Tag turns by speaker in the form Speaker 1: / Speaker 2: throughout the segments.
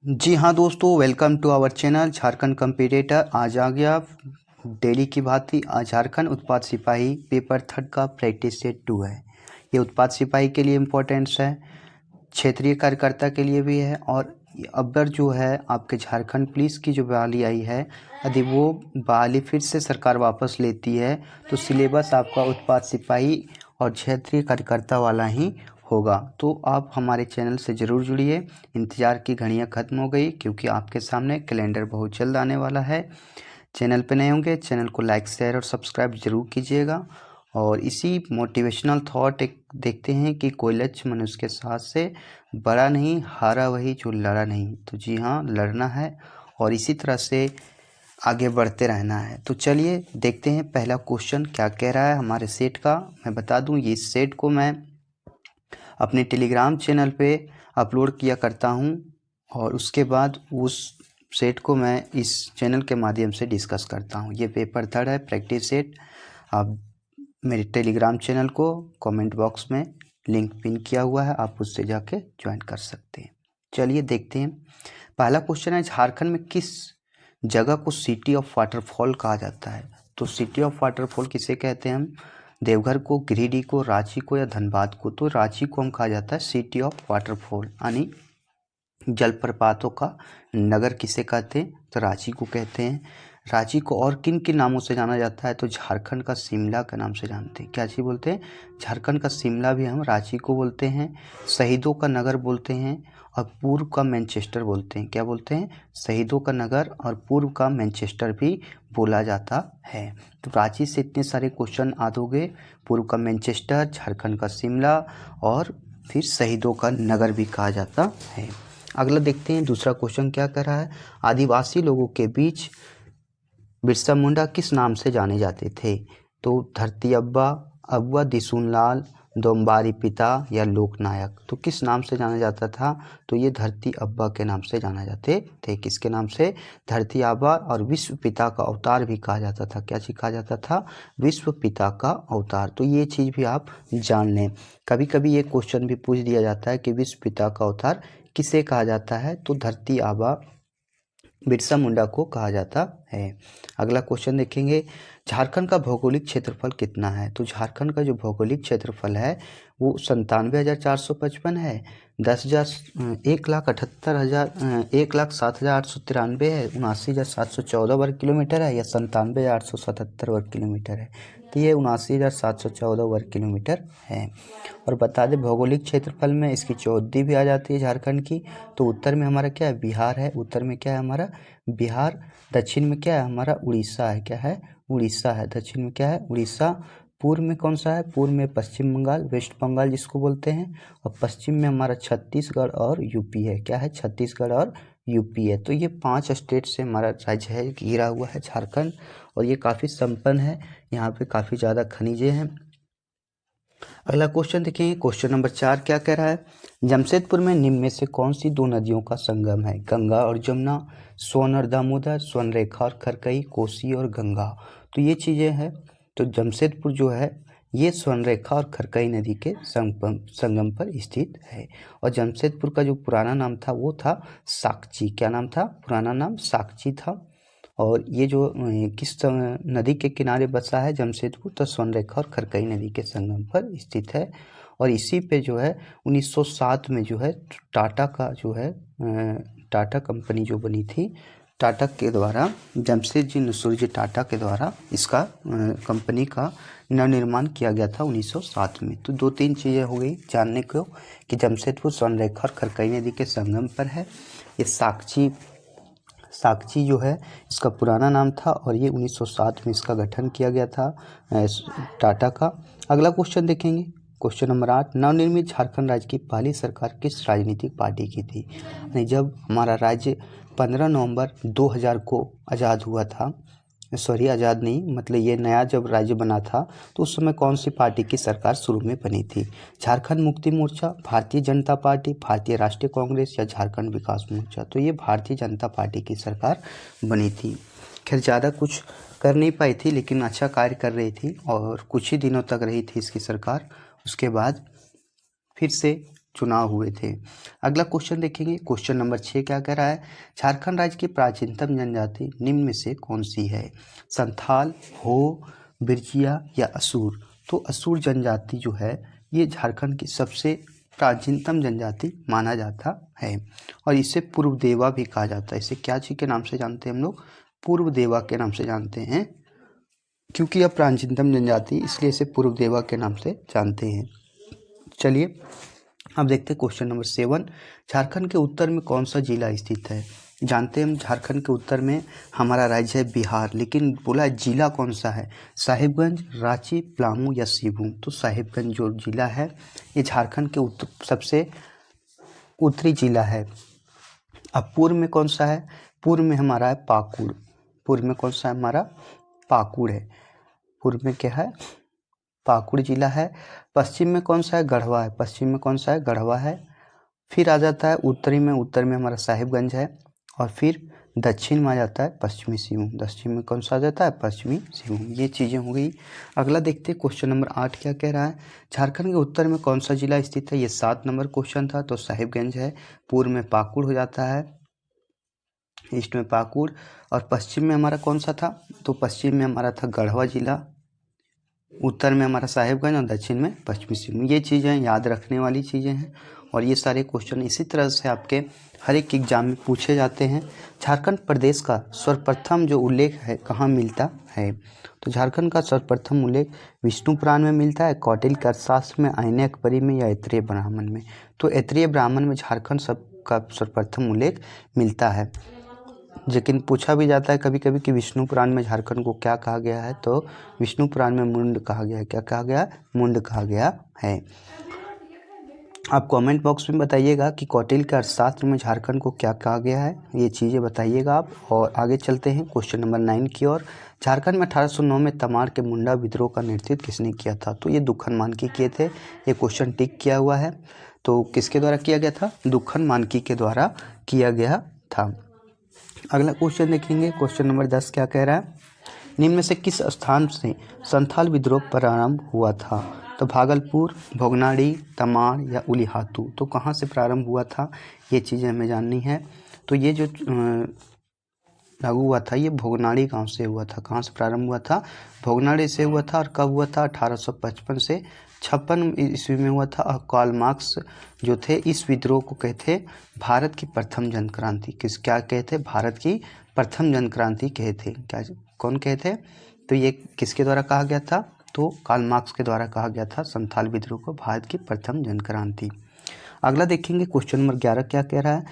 Speaker 1: जी हाँ दोस्तों, welcome to our channel Jharkhand competitor. आज आ गया डेली की भांति झारखंड उत्पाद सिपाही पेपर 3 का प्रैक्टिस सेट 2 है। ये उत्पाद सिपाही के लिए इम्पोर्टेंट्स है, क्षेत्रीय कार्यकर्ता के लिए भी है। और अगर जो है आपके झारखंड पुलिस की जो बहाली आई है, यदि वो बहाली फिर से सरकार वापस लेती है तो सिलेबस आपका उत्पाद सिपाही और क्षेत्रीय कार्यकर्ता वाला ही होगा। तो आप हमारे चैनल से ज़रूर जुड़िए। इंतज़ार की घड़ियां ख़त्म हो गई, क्योंकि आपके सामने कैलेंडर बहुत जल्द आने वाला है। चैनल पे नए होंगे, चैनल को लाइक शेयर और सब्सक्राइब ज़रूर कीजिएगा। और इसी मोटिवेशनल थॉट एक देखते हैं कि कोई लक्ष्य मनुष्य के साथ से बड़ा नहीं, हारा वही जो लड़ा नहीं। तो जी हाँ, लड़ना है और इसी तरह से आगे बढ़ते रहना है। तो चलिए देखते हैं पहला क्वेश्चन क्या कह रहा है हमारे सेट का। मैं बता दूं, ये सेट को मैं अपने टेलीग्राम चैनल पे अपलोड किया करता हूं और उसके बाद उस सेट को मैं इस चैनल के माध्यम से डिस्कस करता हूं। ये पेपर 3 है, प्रैक्टिस सेट। आप मेरे टेलीग्राम चैनल को कमेंट बॉक्स में लिंक पिन किया हुआ है, आप उससे जाके ज्वाइन कर सकते हैं। चलिए देखते हैं। पहला क्वेश्चन है, झारखंड में किस जगह को सिटी ऑफ वाटरफॉल कहा जाता है? तो सिटी ऑफ वाटरफॉल किसे कहते हैं हम? देवघर को, गिरिडीह को, रांची को या धनबाद को? तो रांची को हम कहा जाता है सिटी ऑफ वाटरफॉल, यानी जलप्रपातों का नगर किसे कहते हैं? तो रांची को कहते हैं। रांची को और किन किन नामों से जाना जाता है? तो झारखंड का शिमला के नाम से जानते हैं। क्या चीज़ बोलते हैं? झारखंड का शिमला भी हम रांची को बोलते हैं। शहीदों का नगर बोलते हैं और पूर्व का मैनचेस्टर बोलते हैं। क्या बोलते हैं? शहीदों का नगर और पूर्व का मैनचेस्टर भी बोला जाता है। तो रांची से इतने सारे क्वेश्चन आ दोगे। पूर्व का मैनचेस्टर, झारखंड का शिमला और फिर शहीदों का नगर भी कहा जाता है। अगला देखते हैं, दूसरा क्वेश्चन क्या कर रहा है। आदिवासी लोगों के बीच बिरसा मुंडा किस नाम से जाने जाते थे? तो धरती अब्बा, अबुआ दिसुनलाल, दोम्बारी पिता या लोकनायक? तो किस नाम से जाना जाता था? तो ये धरती अब्बा के नाम से जाना जाते थे। किसके नाम से? धरती आबा। और विश्व पिता का अवतार भी कहा जाता था। क्या चीज़ कहा जाता था? विश्व पिता का अवतार। तो ये चीज़ भी आप जान लें। कभी कभी ये क्वेश्चन भी पूछ दिया जाता है कि विश्व पिता का अवतार किसे कहा जाता है? तो धरती आबा बिरसा मुंडा को कहा जाता है। अगला क्वेश्चन देखेंगे, झारखंड का भौगोलिक क्षेत्रफल कितना है? तो झारखंड का जो भौगोलिक क्षेत्रफल है वो 97,455 है। 1,07,893 है, 79,714 वर्ग किलोमीटर है या 97,877 वर्ग किलोमीटर है? तो ये 79,714 वर्ग किलोमीटर है। और बता दें, भौगोलिक क्षेत्रफल में इसकी चौहद्दी भी आ जाती है झारखंड की। तो उत्तर में हमारा क्या है? बिहार है। उत्तर में क्या है हमारा? बिहार। दक्षिण में क्या है हमारा? उड़ीसा है। क्या है? उड़ीसा है। दक्षिण में क्या है? उड़ीसा। पूर्व में कौन सा है? पूर्व में पश्चिम बंगाल, वेस्ट बंगाल जिसको बोलते हैं। और पश्चिम में हमारा छत्तीसगढ़ और यूपी है। क्या है? छत्तीसगढ़ और यूपी है। तो ये 5 स्टेट से हमारा राज्य है, घिरा हुआ है झारखंड। और ये काफ़ी संपन्न है, यहाँ पे काफ़ी ज़्यादा खनिजें हैं। अगला क्वेश्चन देखेंगे, क्वेश्चन नंबर 4 क्या कह रहा है। जमशेदपुर में निम्न में से कौन सी 2 नदियों का संगम है? गंगा और जमुना, सोन और दामोदर, स्वर्णरेखा और खरकई, कोसी और गंगा? तो ये चीज़ें हैं। तो जमशेदपुर जो है ये स्वर्णरेखा और खरकई नदी के संगम पर स्थित है। और जमशेदपुर का जो पुराना नाम था वो था साकची। क्या नाम था? पुराना नाम साकची था। और ये जो किस नदी के किनारे बसा है जमशेदपुर? तो स्वर्णरेखा और खरकई नदी के संगम पर स्थित है। और इसी पे जो है 1907 में जो है टाटा का जो है टाटा कंपनी जो बनी थी, टाटा के द्वारा, जमशेदजी सूर्य टाटा के द्वारा इसका कंपनी का नवनिर्माण किया गया था 1907 में। तो 2-3 चीज़ें हो गई जानने को कि जमशेदपुर स्वर्णरेखा और खरकई नदी के संगम पर है। ये साकची जो है इसका पुराना नाम था और ये 1907 में इसका गठन किया गया था टाटा का। अगला क्वेश्चन देखेंगे, क्वेश्चन नंबर 8, नवनिर्मित झारखंड राज्य की पहली सरकार किस राजनीतिक पार्टी की थी? यानी जब हमारा राज्य 15 नवंबर 2000 को आज़ाद हुआ था, सॉरी आज़ाद नहीं, मतलब ये नया जब राज्य बना था तो उस समय कौन सी पार्टी की सरकार शुरू में बनी थी? झारखंड मुक्ति मोर्चा, भारतीय जनता पार्टी, भारतीय राष्ट्रीय कांग्रेस या झारखंड विकास मोर्चा? तो ये भारतीय जनता पार्टी की सरकार बनी थी। खैर ज़्यादा कुछ कर नहीं पाई थी, लेकिन अच्छा कार्य कर रही थी और कुछ ही दिनों तक रही थी इसकी सरकार। उसके बाद फिर से चुनाव हुए थे। अगला क्वेश्चन देखेंगे, क्वेश्चन नंबर 6 क्या कह रहा है, झारखंड राज्य की प्राचीनतम जनजाति निम्न में से कौन सी है, संथाल, हो, बिरजिया या असुर। तो असुर जनजाति जो है ये झारखंड की सबसे प्राचीनतम जनजाति माना जाता है और इसे पूर्व देवा भी कहा जाता है। इसे क्या चीज के नाम से जानते हैं हम लोग, पूर्व देवा के नाम से जानते हैं, क्योंकि यह प्राचीनतम जनजाति इसलिए इसे पूर्व देवा के नाम से जानते हैं। चलिए अब देखते हैं क्वेश्चन नंबर 7, झारखंड के उत्तर में कौन सा जिला स्थित है। जानते हैं हम झारखंड के उत्तर में हमारा राज्य है बिहार, लेकिन बोला जिला कौन सा है, साहिबगंज, रांची, पलामू या सिवूं। तो साहिबगंज जो जिला है ये झारखंड के सबसे उत्तरी जिला है। अब पूर्व में कौन सा है, पूर्व में हमारा है पाकुड़, पूर्व में कौन सा है हमारा पाकुड़ है, पूर्व में क्या है पाकुड़ जिला है। पश्चिम में कौन सा है, गढ़वा है, पश्चिम में कौन सा है, गढ़वा है। फिर आ जाता है उत्तरी में, उत्तर में हमारा साहिबगंज है और फिर दक्षिण में आ जाता है पश्चिमी सिंहभूम, दक्षिण में कौन सा आ जाता है, पश्चिमी सिंहभूम। ये चीज़ें हो गई। अगला देखते हैं क्वेश्चन नंबर 8 क्या कह रहा है, झारखंड के उत्तर में कौन सा जिला स्थित है। ये 7 नंबर क्वेश्चन था, तो साहिबगंज है। पूर्व में पाकुड़ हो जाता है, ईस्ट में पाकुड़, और पश्चिम में हमारा कौन सा था, तो पश्चिम में हमारा था गढ़वा जिला, उत्तर में हमारा साहिबगंज और दक्षिण में पश्चिमी सिंहभूम। ये चीज़ें याद रखने वाली चीज़ें हैं और ये सारे क्वेश्चन इसी तरह से आपके हर एक एग्जाम में पूछे जाते हैं। झारखंड प्रदेश का सर्वप्रथम जो उल्लेख है कहाँ मिलता है, तो झारखंड का सर्वप्रथम उल्लेख विष्णु पुराण में मिलता है, कौटिल्य का अर्थशास्त्र में, आईने अकबरी में या ऐत्रेय ब्राह्मण में। तो ऐत्रेय ब्राह्मण में झारखंड का सर्वप्रथम उल्लेख मिलता है। लेकिन पूछा भी जाता है कभी कभी कि विष्णु पुराण में झारखंड को क्या कहा गया है, तो विष्णु पुराण में मुंड कहा गया है। क्या कहा गया है, मुंड कहा गया है। आप कमेंट बॉक्स में बताइएगा कि कौटिल्य के अर्थशास्त्र में झारखंड को क्या कहा गया है, ये चीज़ें बताइएगा आप। और आगे चलते हैं क्वेश्चन नंबर 9 की ओर। झारखंड में 1809 में तमार के मुंडा विद्रोह का नेतृत्व किसने किया था, तो ये दुक्खन मानकी किए थे। ये क्वेश्चन टिक किया हुआ है, तो किसके द्वारा किया गया था, दुक्खन मानकी के द्वारा किया गया था। अगला क्वेश्चन देखेंगे, क्वेश्चन नंबर 10 क्या कह रहा है, निम्न में से किस स्थान से संथाल विद्रोह प्रारंभ हुआ था। तो भागलपुर, भोगनाड़ी, तमाड़ या उलिहातू। तो कहाँ से प्रारंभ हुआ था, ये चीज़ें हमें जाननी है। तो ये जो लागू हुआ था ये भोगनाड़ी गांव से हुआ था। कहाँ से प्रारंभ हुआ था, भोगनाड़ी से हुआ था। और कब हुआ था, 1855 से 56 ईस्वी में हुआ था। और कार्ल मार्क्स जो थे इस विद्रोह को कहते भारत की प्रथम जन क्रांति। क्या कहते, भारत की प्रथम जन क्रांति कहते, क्या कौन कहते, तो ये किसके द्वारा कहा गया था, तो कार्ल मार्क्स के द्वारा कहा गया था संथाल विद्रोह को भारत की प्रथम जन क्रांति। अगला देखेंगे क्वेश्चन नंबर 11 क्या कह रहा है,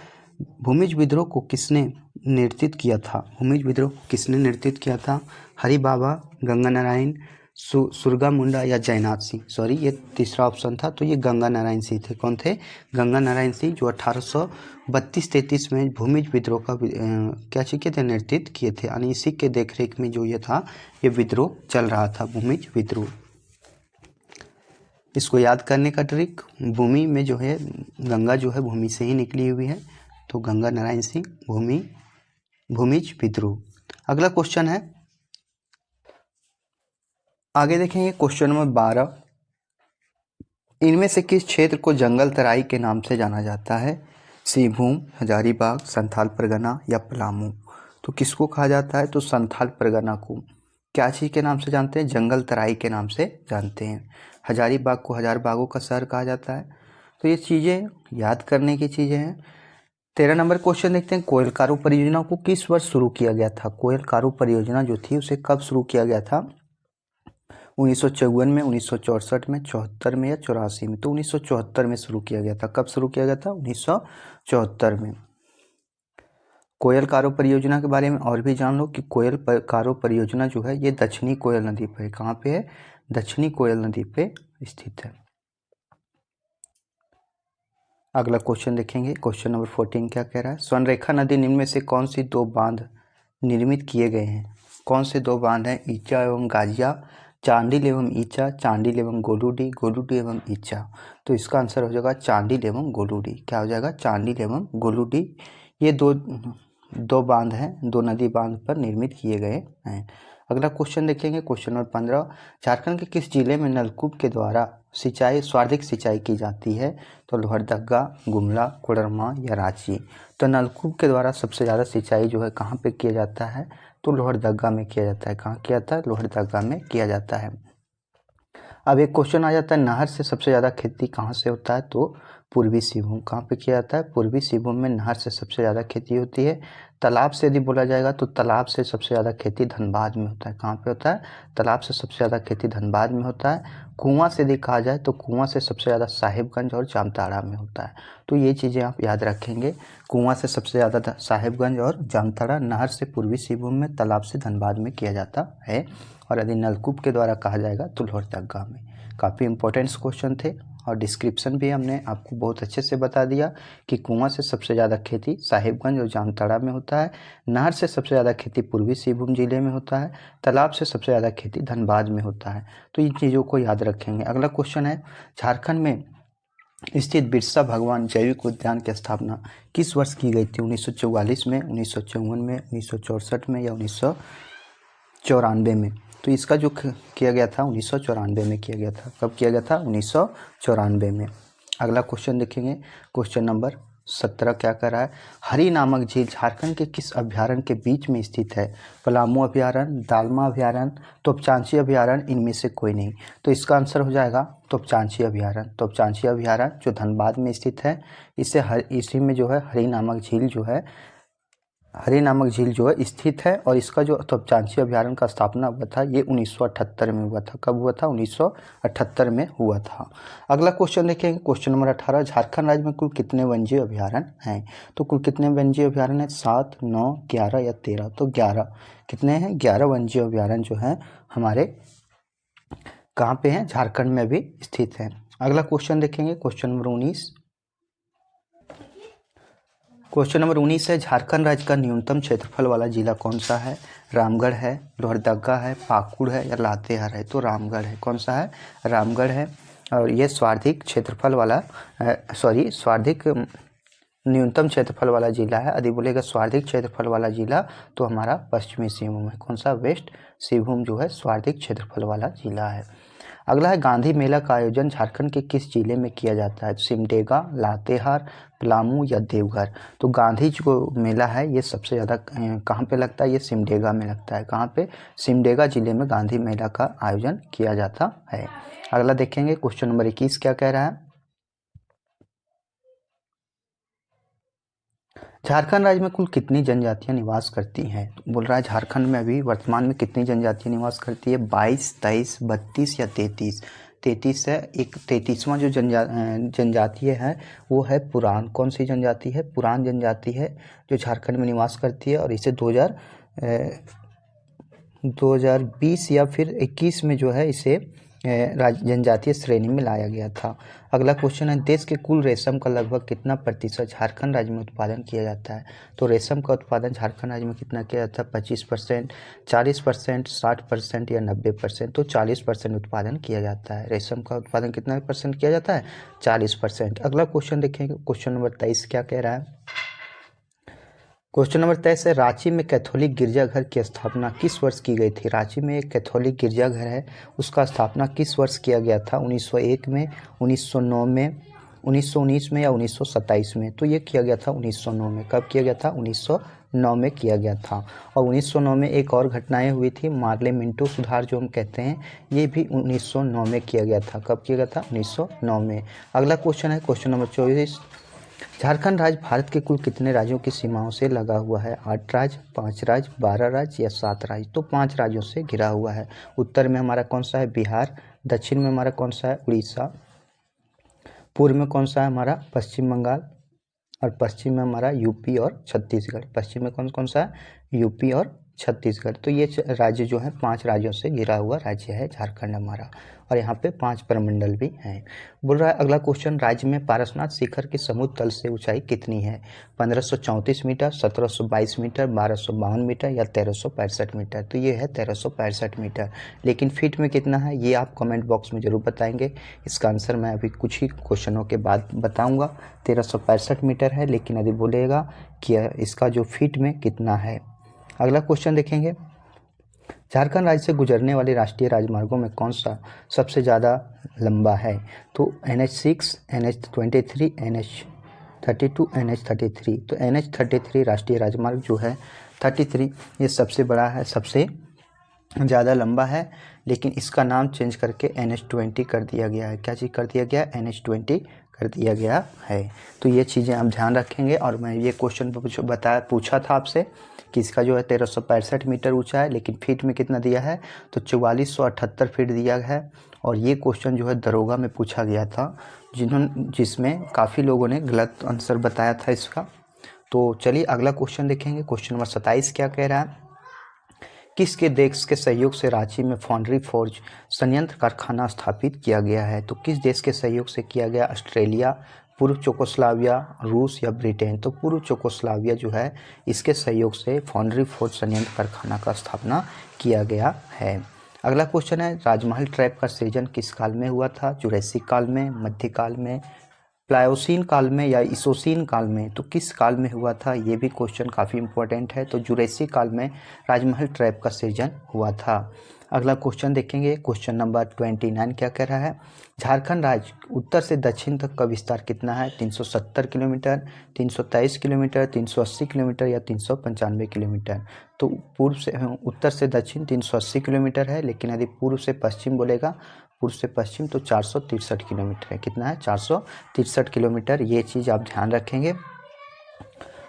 Speaker 1: भूमिज विद्रोह को किसने नेतृत्व किया था। भूमिज विद्रोह को किसने नेतृत्व किया था, हरि बाबा, गंगा नारायण, सुरगा मुंडा या जयनाथ सिंह। सॉरी ये तीसरा ऑप्शन था, तो ये गंगा नारायण सिंह थे। कौन थे, गंगा नारायण सिंह, जो 1832-33 में भूमिज विद्रोह का क्या किए थे, नेतृत्व किए थे। यानी इसी के देखरेख में जो ये था ये विद्रोह चल रहा था, भूमिज विद्रोह। इसको याद करने का ट्रिक, भूमि में जो है गंगा जो है भूमि से ही निकली हुई है, तो गंगा नारायण सिंह भूमिज विद्रोह। अगला क्वेश्चन है, आगे देखेंगे क्वेश्चन नंबर 12, इनमें से किस क्षेत्र को जंगल तराई के नाम से जाना जाता है, सिंहभूम, हजारीबाग, संथाल परगना या पलामू। तो किसको कहा जाता है, तो संथाल परगना को क्या चीज़ के नाम से जानते हैं, जंगल तराई के नाम से जानते हैं। हजारीबाग को हजार बागों का शहर कहा जाता है। तो ये चीज़ें याद करने की चीज़ें हैं। 13 नंबर क्वेश्चन देखते हैं, कोयल कारू परियोजना को किस वर्ष शुरू किया गया था। कोयल कारू परियोजना जो थी उसे कब शुरू किया गया था, 1954 में, 1964 में, 74 में या 84 में। तो 1974 में शुरू किया गया था। कब शुरू किया गया था, 1974 में। कोयल कारो परियोजना के बारे में और भी जान लो कि कोयल कारो परियोजना जो है ये दक्षिणी कोयल नदी पे है। कहाँ पे है, दक्षिणी कोयल नदी पे स्थित है। अगला क्वेश्चन देखेंगे, क्वेश्चन नंबर 14 क्या कह रहा है, स्वर्णरेखा नदी निम्न में से कौन सी 2 बांध निर्मित किए गए हैं। कौन से 2 बांध हैं, ईचा एवं गाजिया, चांडिल एवं ईचा, चांडिल एवं गोलूडी, गोलूडी एवं ईचा। तो इसका आंसर हो जाएगा चांडिल एवं गोलूडी। क्या हो जाएगा, चांडिल एवं गोलूडी। ये दो बांध हैं, 2 नदी बांध पर निर्मित किए गए हैं। अगला क्वेश्चन देखेंगे, क्वेश्चन नंबर 15, झारखंड के किस जिले में नलकूप के द्वारा सिंचाई सर्वाधिक सिंचाई की जाती है? तो लोहरदगा, गुमला, कोडरमा या रांची। तो नलकूप के द्वारा सबसे ज़्यादा सिंचाई जो है कहाँ पे किया जाता है? तो लोहरदगा में किया जाता है। कहाँ किया जाता है? लोहरदगा में किया जाता है। अब एक क्वेश्चन आ जाता है, नहर से सबसे ज़्यादा खेती कहाँ से होता है? तो पूर्वी सिंहभूम। कहाँ पे किया जाता है? पूर्वी सिंहभूम में नहर से सबसे ज़्यादा खेती होती है। तालाब से यदि बोला जाएगा तो तालाब से सबसे ज़्यादा खेती धनबाद में होता है। कहाँ पे होता है? तालाब से सबसे ज़्यादा खेती धनबाद में होता है। कुआं से यदि कहा जाए तो कुआं से सबसे ज़्यादा साहिबगंज और जामताड़ा में होता है। तो ये चीज़ें आप याद रखेंगे। कुआं से सबसे ज़्यादा साहिबगंज और जामताड़ा, नहर से पूर्वी सिंहभूम में, तालाब से धनबाद में किया जाता है। और यदि नलकूप के द्वारा कहा जाएगा तो लोहरदगा में। काफ़ी इंपॉर्टेंट क्वेश्चन थे और डिस्क्रिप्शन भी हमने आपको बहुत अच्छे से बता दिया कि कुआं से सबसे ज़्यादा खेती साहिबगंज और जामताड़ा में होता है, नहर से सबसे ज़्यादा खेती पूर्वी सिंहभूम जिले में होता है, तालाब से सबसे ज़्यादा खेती धनबाद में होता है। तो इन चीज़ों को याद रखेंगे। अगला क्वेश्चन है, झारखंड में स्थित बिरसा भगवान जैविक उद्यान की स्थापना किस वर्ष की गई थी? 1944 में, 1954 में, 1964 में या 1994 में? तो इसका जो किया गया था 1994 में किया गया था। कब किया गया था? 1994 में। अगला क्वेश्चन देखेंगे, क्वेश्चन नंबर 17 क्या कर रहा है, हरी नामक झील झारखंड के किस अभ्यारण्य के बीच में स्थित है? पलामू अभ्यारण्य, दालमा अभ्यारण्य, तोपचांची अभ्यारण्य, इनमें से कोई नहीं। तो इसका आंसर हो जाएगा तोपचांची अभ्यारण्य। तोपचांची अभ्यारण्य जो धनबाद में स्थित है, इसी में जो है हरी नामक झील जो है स्थित है। और इसका जो तोपचांची अभ्यारण्य का स्थापना हुआ था ये 1978 में हुआ था। कब हुआ था? 1978 में हुआ था। अगला क्वेश्चन देखेंगे, क्वेश्चन नंबर 18, झारखंड राज्य में कुल कितने वन्यजीव अभ्यारण्य हैं? तो कुल कितने वन्यजीव अभ्यारण्य हैं? 7, 9, 11 या 13? तो 11। कितने हैं? 11 वन्यजीव अभ्यारण्य जो हैं हमारे कहाँ पे हैं? झारखंड में भी स्थित हैं। अगला क्वेश्चन देखेंगे, क्वेश्चन नंबर 19। क्वेश्चन नंबर 19 है, झारखंड राज्य का न्यूनतम क्षेत्रफल वाला जिला कौन सा है? रामगढ़ है, लोहरदगा है, पाकुड़ है या लातेहार है? तो रामगढ़ है। कौन सा है? रामगढ़ है। और ये सर्वाधिक क्षेत्रफल वाला सर्वाधिक न्यूनतम क्षेत्रफल वाला जिला है। यदि बोलेगा सर्वाधिक क्षेत्रफल वाला जिला तो हमारा पश्चिमी सिंहभूम है। कौन सा? वेस्ट सिंहभूम जो है सर्वाधिक क्षेत्रफल वाला जिला है। अगला है, गांधी मेला का आयोजन झारखंड के किस जिले में किया जाता है? सिमडेगा, लातेहार, पलामू या देवघर? तो गांधी जो मेला है ये सबसे ज़्यादा कहाँ पे लगता है? ये सिमडेगा में लगता है। कहाँ पे? सिमडेगा जिले में गांधी मेला का आयोजन किया जाता है। अगला देखेंगे, क्वेश्चन नंबर 21 क्या कह रहा है, झारखंड राज्य में कुल कितनी जनजातियां निवास करती हैं? बोल रहा है झारखंड में अभी वर्तमान में कितनी जनजातियां निवास करती है? 22, 23, 32 या 33? 33 है। एक 33वां जो जनजातीय है वो है पुरान। कौन सी जनजाति है? पुरान जनजाति है जो झारखंड में निवास करती है और इसे 2020 या फिर 21 में जो है इसे जनजातीय श्रेणी में लाया गया था। अगला क्वेश्चन है, देश के कुल रेशम का लगभग कितना प्रतिशत झारखंड राज्य में उत्पादन किया जाता है? तो रेशम का उत्पादन झारखंड राज्य में कितना किया जाता है? 25%, 40%, 60% या 90%? तो 40% उत्पादन किया जाता है। रेशम का उत्पादन कितना % किया जाता है? 40%। अगला क्वेश्चन देखेंगे, क्वेश्चन नंबर 23 क्या कह रहा है, क्वेश्चन नंबर 23 है, रांची में कैथोलिक गिरजाघर की स्थापना किस वर्ष की गई थी? रांची में एक कैथोलिक गिरजाघर है, उसका स्थापना किस वर्ष किया गया था? 1901 में, 1909 में, 1919 में या 1927 में? तो ये किया गया था 1909 में। कब किया गया था? 1909 में किया गया था। और 1909 में एक और घटनाएं हुई थी, मार्ले मिंटो सुधार जो हम कहते हैं, ये भी 1909 में किया गया था। कब किया गया था? 1909 में। अगला क्वेश्चन है, क्वेश्चन नंबर 24, झारखंड राज्य भारत के कुल कितने राज्यों की सीमाओं से लगा हुआ है? 8 राज्य, 5 राज्य, 12 राज्य या 7 राज्य? तो 5 राज्यों से घिरा हुआ है। उत्तर में हमारा कौन सा है? बिहार। दक्षिण में हमारा कौन सा है? उड़ीसा। पूर्व में कौन सा है हमारा? पश्चिम बंगाल। और पश्चिम में हमारा यूपी और छत्तीसगढ़। पश्चिम में कौन कौन सा है? यूपी और छत्तीसगढ़। तो ये राज्य जो है 5 राज्यों से घिरा हुआ राज्य है झारखंड हमारा। और यहाँ पे 5 प्रमंडल भी हैं। बोल रहा है अगला क्वेश्चन, राज्य में पारसनाथ शिखर की समुद्र तल से ऊंचाई कितनी है? 1534 मीटर, 1722 मीटर, 1252 मीटर या 1365 मीटर? तो ये है 1365 मीटर। लेकिन फीट में कितना है ये आप कमेंट बॉक्स में ज़रूर बताएंगे। इसका आंसर मैं अभी कुछ ही क्वेश्चनों के बाद बताऊँगा। 1365 मीटर है, लेकिन यदि बोलेगा कि इसका जो फीट में कितना है। अगला क्वेश्चन देखेंगे, झारखंड राज्य से गुजरने वाले राष्ट्रीय राजमार्गों में कौन सा सबसे ज़्यादा लंबा है? तो NH6, NH23, NH32, NH33। तो NH33 राष्ट्रीय राजमार्ग जो है 33, ये सबसे बड़ा है, सबसे ज़्यादा लंबा है, लेकिन इसका नाम चेंज करके NH20 कर दिया गया है। क्या चीज़ कर दिया गया? NH20 कर दिया गया है। तो ये चीज़ें आप ध्यान रखेंगे। और मैं ये क्वेश्चन पूछा था आपसे कि इसका जो है 1365 मीटर ऊंचा है, लेकिन फीट में कितना दिया है? तो 4478 फीट दिया है। और ये क्वेश्चन जो है दरोगा में पूछा गया था, जिसमें काफ़ी लोगों ने गलत आंसर बताया था इसका। तो चलिए अगला क्वेश्चन देखेंगे। क्वेश्चन नंबर 27 क्या कह रहा है? किसके देश के सहयोग से रांची में फाउंड्री फोर्ज संयंत्र कारखाना स्थापित किया गया है? तो किस देश के सहयोग से किया गया? ऑस्ट्रेलिया, पूर्व चेकोस्लोवाकिया, रूस या ब्रिटेन? तो पूर्व चेकोस्लोवाकिया जो है, इसके सहयोग से फाउंड्री फोर्ज संयंत्र कारखाना का स्थापना किया गया है। अगला क्वेश्चन है, राजमहल ट्रैप का सृजन किस काल में हुआ था? जुरैसिक काल में, मध्यकाल में, प्लायोसीन काल में या इसोसीन काल में? तो किस काल में हुआ था? ये भी क्वेश्चन काफ़ी इंपॉर्टेंट है। तो जुरैसिक काल में राजमहल ट्रैप का सृजन हुआ था। अगला क्वेश्चन देखेंगे। क्वेश्चन नंबर 29 क्या कह रहा है? झारखंड राज्य उत्तर से दक्षिण तक का विस्तार कितना है? 370 किलोमीटर, 323 किलोमीटर, 380 किलोमीटर या 395 किलोमीटर? तो पूर्व से उत्तर से दक्षिण 380 किलोमीटर है, लेकिन यदि पूर्व से पश्चिम बोलेगा, पूर्व से पश्चिम, तो 463 किलोमीटर है। कितना है? 463 किलोमीटर। ये चीज़ आप ध्यान रखेंगे।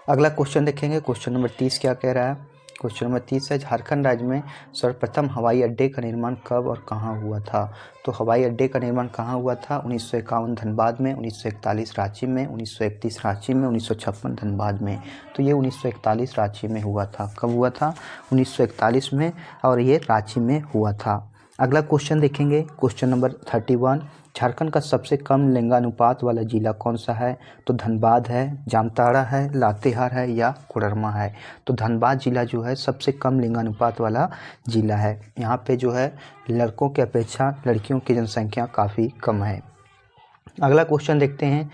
Speaker 1: अगला क्वेश्चन देखेंगे। क्वेश्चन नंबर 30 क्या कह रहा है? क्वेश्चन नंबर 30 है, झारखंड राज्य में सर्वप्रथम हवाई अड्डे का निर्माण कब और कहाँ हुआ था? तो हवाई अड्डे का निर्माण कहाँ हुआ था? 1951 धनबाद में, 1941 रांची में, 1931 रांची में, 1956 धनबाद में। तो ये 1941 रांची में हुआ था। कब हुआ था? 1941 में, और ये रांची में हुआ था। अगला क्वेश्चन देखेंगे। क्वेश्चन नंबर 31, झारखंड का सबसे कम लिंगानुपात वाला जिला कौन सा है? तो धनबाद है, जामताड़ा है, लातेहार है या कोडरमा है? तो धनबाद जिला जो है सबसे कम लिंगानुपात वाला जिला है। यहाँ पे जो है लड़कों की अपेक्षा लड़कियों की जनसंख्या काफ़ी कम है। अगला क्वेश्चन देखते हैं।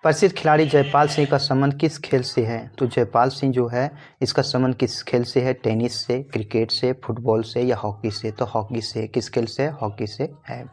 Speaker 1: प्रसिद्ध खिलाड़ी जयपाल सिंह का संबंध किस खेल से है? तो जयपाल सिंह जो है, इसका संबंध किस खेल से है? टेनिस से, क्रिकेट से, फुटबॉल से या हॉकी से? तो हॉकी से। किस खेल से? हॉकी से है।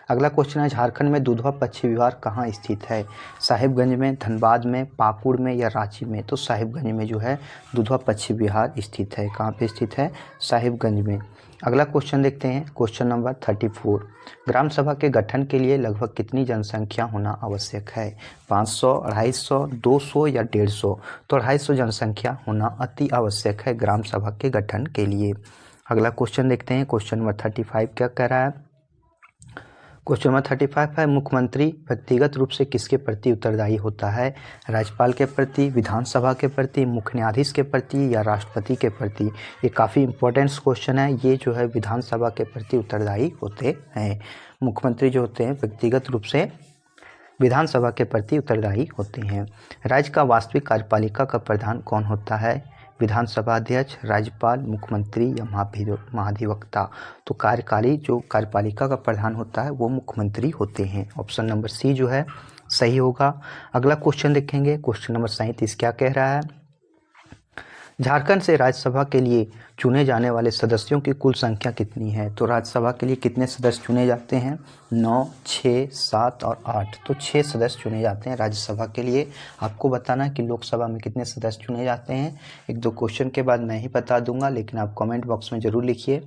Speaker 1: अगला क्वेश्चन है, झारखंड में दुधवा पक्षी विहार कहाँ स्थित है? साहिबगंज में, धनबाद में, पाकुड़ में या रांची में? तो साहिबगंज में जो है दुधवा पक्षी विहार स्थित है। कहाँ पे स्थित है? साहिबगंज में। अगला क्वेश्चन देखते हैं। क्वेश्चन नंबर 34, ग्राम सभा के गठन के लिए लगभग कितनी जनसंख्या होना आवश्यक है? 500, 250, 200 या 150? तो 250 जनसंख्या होना अति आवश्यक है ग्राम सभा के गठन के लिए। अगला क्वेश्चन देखते हैं। क्वेश्चन नंबर 35 क्या कह रहा है? क्वेश्चन नंबर 35 है, मुख्यमंत्री व्यक्तिगत रूप से किसके प्रति उत्तरदायी होता है? राज्यपाल के प्रति, विधानसभा के प्रति, मुख्य न्यायाधीश के प्रति या राष्ट्रपति के प्रति? ये काफ़ी इंपॉर्टेंट क्वेश्चन है। ये जो है विधानसभा के प्रति उत्तरदायी होते हैं। मुख्यमंत्री जो होते हैं व्यक्तिगत रूप से विधानसभा के प्रति उत्तरदायी होते हैं। राज्य का वास्तविक कार्यपालिका का प्रधान कौन होता है? विधानसभा अध्यक्ष, राज्यपाल, मुख्यमंत्री या महाधिवक्ता? तो कार्यपालिका का प्रधान होता है वो मुख्यमंत्री होते हैं। ऑप्शन नंबर सी जो है सही होगा। अगला क्वेश्चन देखेंगे। क्वेश्चन नंबर 37 क्या कह रहा है? झारखंड से राज्यसभा के लिए चुने जाने वाले सदस्यों की कुल संख्या कितनी है? तो राज्यसभा के लिए कितने सदस्य चुने जाते हैं? 9, 6, 7 और 8। तो 6 सदस्य चुने जाते हैं राज्यसभा के लिए। आपको बताना है कि लोकसभा में कितने सदस्य चुने जाते हैं। 1-2 क्वेश्चन के बाद मैं ही बता दूंगा, लेकिन आप कमेंट बॉक्स में ज़रूर लिखिए।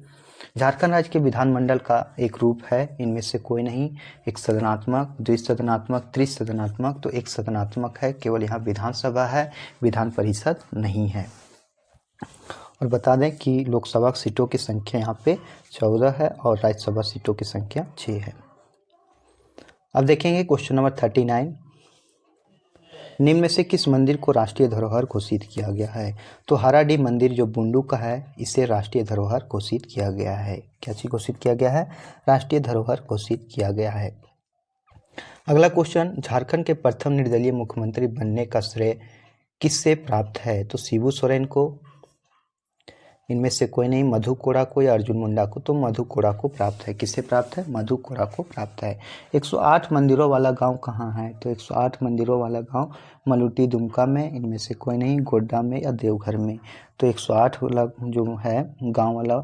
Speaker 1: झारखंड राज्य के विधानमंडल का एक रूप है, इनमें से कोई नहीं। एक सदनात्मक, द्विसदनात्मक, त्रिसदनात्मक। तो एक सदनात्मक है, केवल यहाँ विधानसभा है, विधान परिषद नहीं है। और बता दें कि लोकसभा सीटों की संख्या यहाँ पे 14 है और राज्यसभा सीटों की संख्या 6 है। अब देखेंगे क्वेश्चन नंबर 39, निम्न में से किस मंदिर को राष्ट्रीय धरोहर घोषित किया गया है? तो हराडी मंदिर जो बुंडू का है, इसे राष्ट्रीय धरोहर घोषित किया गया है। क्या चीज घोषित किया गया है? राष्ट्रीय धरोहर घोषित किया गया है। अगला क्वेश्चन, झारखंड के प्रथम निर्दलीय मुख्यमंत्री बनने का श्रेय किससे प्राप्त है? तो शिबू सोरेन को, इनमें से कोई नहीं, मधु कोड़ा को या अर्जुन मुंडा को? तो मधु कोड़ा को प्राप्त है। किससे प्राप्त है? मधु कोड़ा को प्राप्त है। 108 मंदिरों वाला गांव कहाँ है? तो 108 मंदिरों वाला गांव मलुटी दुमका में, इनमें से कोई नहीं, गोड्डा में या देवघर में? तो 108 वाला जो है गांव वाला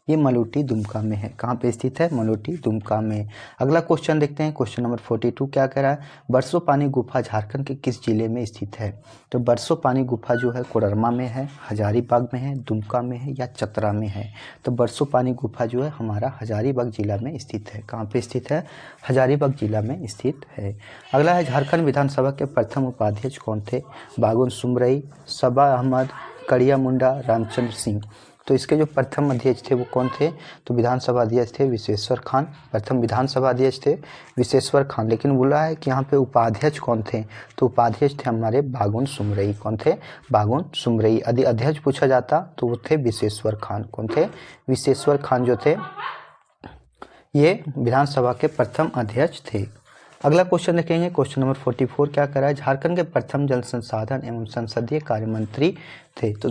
Speaker 1: ये मलूटी दुमका में है। कहाँ पे स्थित है? मलूटी दुमका में। अगला क्वेश्चन देखते हैं, क्वेश्चन नंबर 42 क्या कह रहा है? बरसो पानी गुफा झारखंड के किस जिले में स्थित है? तो बरसो पानी गुफा जो है कोडरमा में है, हजारीबाग में है, दुमका में है या चतरा में है? तो बरसो पानी गुफा जो है हमारा हजारीबाग जिला में स्थित है। कहाँ पे स्थित है? हजारीबाग जिला में स्थित है। अगला है, झारखंड विधानसभा के प्रथम उपाध्यक्ष कौन थे? बागुन सुमरई, सबा अहमद, कड़िया मुंडा, रामचंद्र सिंह। तो इसके जो प्रथम अध्यक्ष थे वो कौन थे? तो विधानसभा अध्यक्ष थे विश्वेश्वर खान। प्रथम विधानसभा अध्यक्ष थे विश्वेश्वर खान। लेकिन बोला है कि यहाँ पे उपाध्यक्ष कौन थे? तो उपाध्यक्ष थे हमारे बागुन सुमरई। कौन थे? बागुन सुमरई। यदि अध्यक्ष पूछा जाता तो वो थे विश्वेश्वर खान। कौन थे? विश्वेश्वर खान जो थे ये विधानसभा के प्रथम अध्यक्ष थे। अगला क्वेश्चन देखेंगे, क्वेश्चन नंबर 44 क्या कर रहा है? झारखंड के प्रथम जल संसाधन एवं संसदीय कार्य मंत्री थे। तो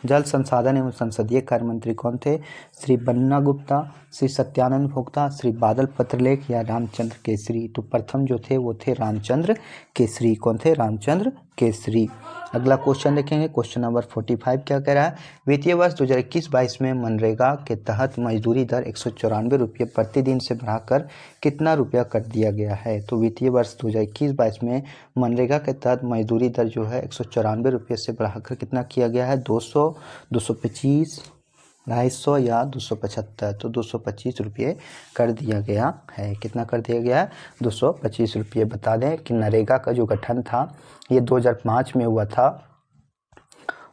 Speaker 1: जल संसाधन एवं संसदीय कार्य मंत्री कौन थे? श्री बन्ना गुप्ता, श्री सत्यानंद भोक्ता, श्री बादल पत्रलेख या रामचंद्र केसरी। तो प्रथम जो थे वो थे रामचंद्र केसरी। कौन थे? रामचंद्र केसरी। अगला क्वेश्चन देखेंगे, क्वेश्चन नंबर 45 क्या कह रहा है? वित्तीय वर्ष 2021-22 में मनरेगा के तहत मजदूरी दर 194 रुपये प्रतिदिन से बढ़ाकर कितना रुपया कर दिया गया है? तो वित्तीय वर्ष 2021-22 में मनरेगा के तहत मजदूरी दर जो है 194 रुपये से बढ़ाकर कितना किया गया है? 200, 225, 250 या 275। तो 225 रुपये कर दिया गया है। कितना कर दिया गया है? 225 रुपये। बता दें कि नरेगा का जो गठन था ये 2005 में हुआ था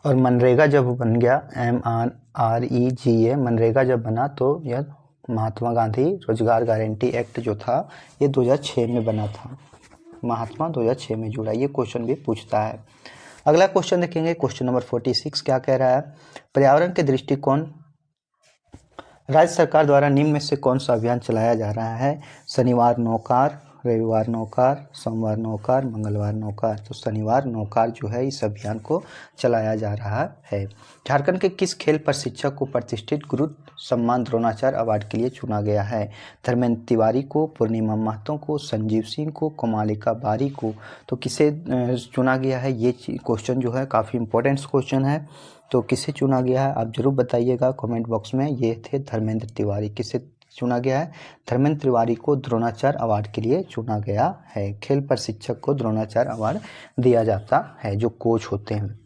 Speaker 1: और मनरेगा जब बन गया, MNREGA, मनरेगा जब बना तो यह महात्मा गांधी रोजगार गारंटी एक्ट जो था ये 2006 में बना था। महात्मा 2006 में जुड़ा। ये क्वेश्चन भी पूछता है। अगला क्वेश्चन देखेंगे, क्वेश्चन नंबर 46 क्या कह रहा है? पर्यावरण के दृष्टिकोण राज्य सरकार द्वारा निम्न में से कौन सा अभियान चलाया जा रहा है? शनिवार नौकार, रविवार नौकार, सोमवार नौकार, मंगलवार नौकार। तो शनिवार नौकार जो है इस अभियान को चलाया जा रहा है। झारखंड के किस खेल प्रशिक्षक को प्रतिष्ठित गुरु सम्मान द्रोणाचार्य अवार्ड के लिए चुना गया है? धर्मेंद्र तिवारी को, पूर्णिमा महतो को, संजीव सिंह को, कोमालिका बारी को। तो किसे चुना गया है? ये क्वेश्चन जो है काफ़ी इंपॉर्टेंट क्वेश्चन है। तो किसे चुना गया है आप जरूर बताइएगा कमेंट बॉक्स में। ये थे धर्मेंद्र तिवारी। किसे चुना गया है? धर्मेंद्र तिवारी को द्रोणाचार्य अवार्ड के लिए चुना गया है। खेल प्रशिक्षक को द्रोणाचार्य अवार्ड दिया जाता है जो कोच होते हैं।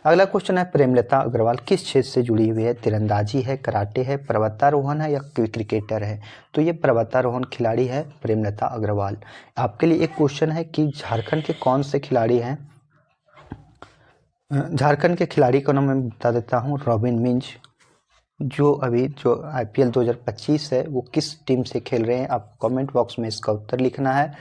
Speaker 1: अगला क्वेश्चन है, प्रेमलता अग्रवाल किस क्षेत्र से जुड़ी हुई है? तीरंदाजी है, कराटे है, पर्वतारोहण है या क्रिकेटर है? तो ये पर्वतारोहण खिलाड़ी है प्रेमलता अग्रवाल। आपके लिए एक क्वेश्चन है कि झारखंड के कौन से खिलाड़ी हैं? झारखंड के खिलाड़ी का नाम मैं बता देता हूँ। रॉबिन मिंज जो अभी IPL 2025 है वो किस टीम से खेल रहे हैं? आप कमेंट बॉक्स में इसका उत्तर लिखना है।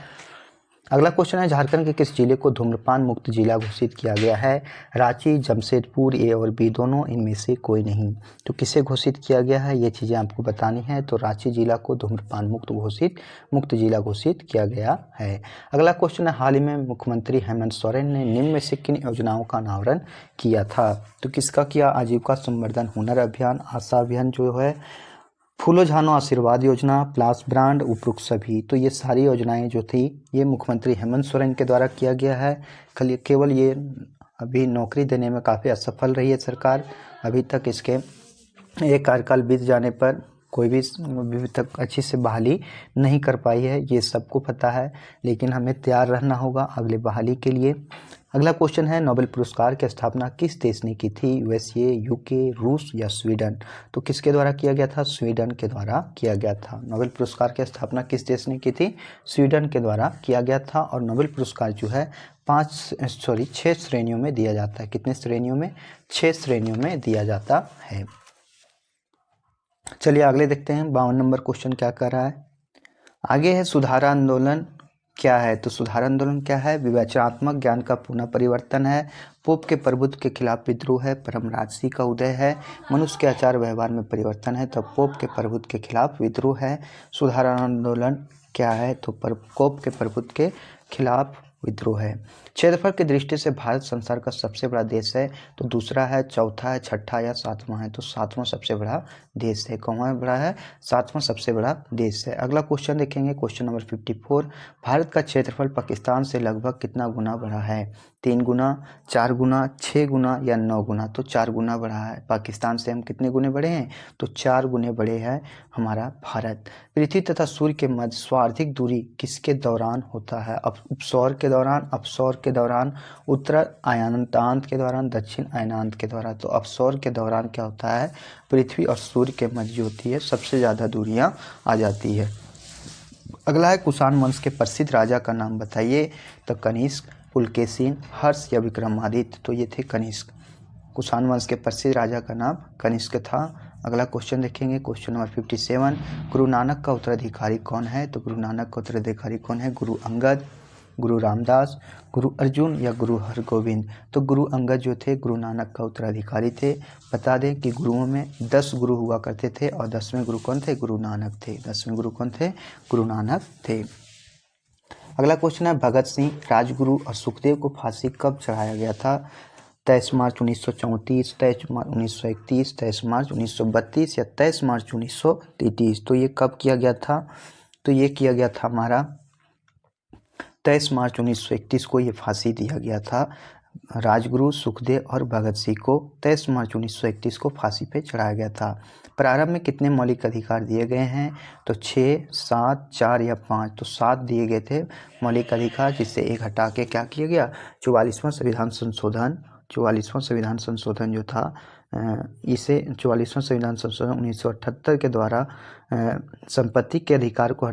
Speaker 1: अगला क्वेश्चन है, झारखंड के किस जिले को धूम्रपान मुक्त जिला घोषित किया गया है? रांची, जमशेदपुर, A और B दोनों, इनमें से कोई नहीं। तो किसे घोषित किया गया है ये चीज़ें आपको बतानी है। तो रांची जिला को धूम्रपान मुक्त जिला घोषित किया गया है। अगला क्वेश्चन है, हाल ही में मुख्यमंत्री हेमंत सोरेन ने निम्न में से किन योजनाओं का अनावरण किया था? तो किसका किया? आजीविका संवर्धन हुनर अभियान, आशा अभियान जो है, फूलो झानो आशीर्वाद योजना, प्लास ब्रांड, उपरोक्त सभी। तो ये सारी योजनाएं जो थी ये मुख्यमंत्री हेमंत सोरेन के द्वारा किया गया है। केवल ये अभी नौकरी देने में काफ़ी असफल रही है सरकार। अभी तक इसके एक कार्यकाल बीत जाने पर कोई भी अभी तक अच्छी से बहाली नहीं कर पाई है, ये सबको पता है। लेकिन हमें तैयार रहना होगा अगले बहाली के लिए। अगला क्वेश्चन है, नोबेल पुरस्कार की स्थापना किस देश ने की थी? USA, UK, रूस या स्वीडन? तो किसके द्वारा किया गया था? स्वीडन के द्वारा किया गया था। नोबेल पुरस्कार की स्थापना किस देश ने की थी? स्वीडन के द्वारा किया गया था। और नोबेल पुरस्कार जो है 6 श्रेणियों में दिया जाता है। कितने श्रेणियों में? 6 श्रेणियों में दिया जाता है। चलिए आगे देखते हैं, 52 नंबर क्वेश्चन क्या कर रहा है? आगे है, सुधार आंदोलन क्या है? तो सुधार आंदोलन क्या है? विवेचनात्मक ज्ञान का पुनः परिवर्तन है, पोप के प्रभुत्व के खिलाफ विद्रोह है, परम राजसी का उदय है, मनुष्य के आचार व्यवहार में परिवर्तन है। तो पोप के प्रभुत्व के खिलाफ विद्रोह है। सुधार आंदोलन क्या है? तो पोप के प्रभुत्व के खिलाफ विद्रोह है। क्षेत्रफल की दृष्टि से भारत संसार का सबसे बड़ा देश है, तो दूसरा है, चौथा है, छठा या सातवां है, तो सातवां सबसे बड़ा देश है। कौन बड़ा है? सातवां सबसे बड़ा देश है। अगला क्वेश्चन देखेंगे, क्वेश्चन नंबर 54। भारत का क्षेत्रफल पाकिस्तान से लगभग कितना गुना बड़ा है? 3 गुना, 4 गुना, 6 गुना या 9 गुना? तो 4 गुना बड़ा है। पाकिस्तान से हम कितने गुने बड़े हैं? तो 4 गुने बड़े हैं हमारा भारत। पृथ्वी तथा सूर्य के मध्य सर्वाधिक दूरी किसके दौरान होता है? उपसौर के दौरान, अपसौर के दौरान, उत्तर अयनांत के दौरान, दक्षिण अयनांत के दौरान? तो अपसौर के दौरान क्या होता है? पृथ्वी और सूर्य के मध्य जो होती है सबसे ज़्यादा दूरियां आ जाती है। अगला है, कुषाण वंश के प्रसिद्ध राजा का नाम बताइए। तो कनिष्क, पुलकेशिन, हर्ष या विक्रमादित्य? तो ये थे कनिष्क। कुषाण वंश के प्रसिद्ध राजा का नाम कनिष्क था। अगला क्वेश्चन देखेंगे, क्वेश्चन नंबर 57। गुरु नानक का उत्तराधिकारी कौन है? तो गुरु नानक का उत्तराधिकारी कौन है? गुरु अंगद, गुरु रामदास, गुरु अर्जुन या गुरु हरगोविंद? तो गुरु अंगद जो थे गुरु नानक का उत्तराधिकारी थे। बता दें कि गुरुओं में 10 गुरु हुआ करते थे और 10वें गुरु कौन थे? गुरु नानक थे। 10वें गुरु कौन थे? गुरु नानक थे। अगला क्वेश्चन है, भगत सिंह, राजगुरु और सुखदेव को फांसी कब चढ़ाया गया था? 23 मार्च 1934, 23 मार्च 1931, 23 मार्च 1932 या 23 मार्च 1933? तो ये कब किया गया था? तो ये किया गया था हमारा 23 मार्च 1931 को ये फांसी दिया गया था। राजगुरु, सुखदेव और भगत सिंह को 23 मार्च 1931 को फांसी पे चढ़ाया गया था। प्रारंभ में कितने मौलिक अधिकार दिए गए हैं? तो 6, 7, 4 या 5? तो 7 दिए गए थे मौलिक अधिकार, जिससे एक हटा के क्या किया गया? 44वां संविधान संशोधन, 44वां संविधान संशोधन जो था इसे 44वां संविधान संशोधन 1978 के द्वारा संपत्ति के अधिकार को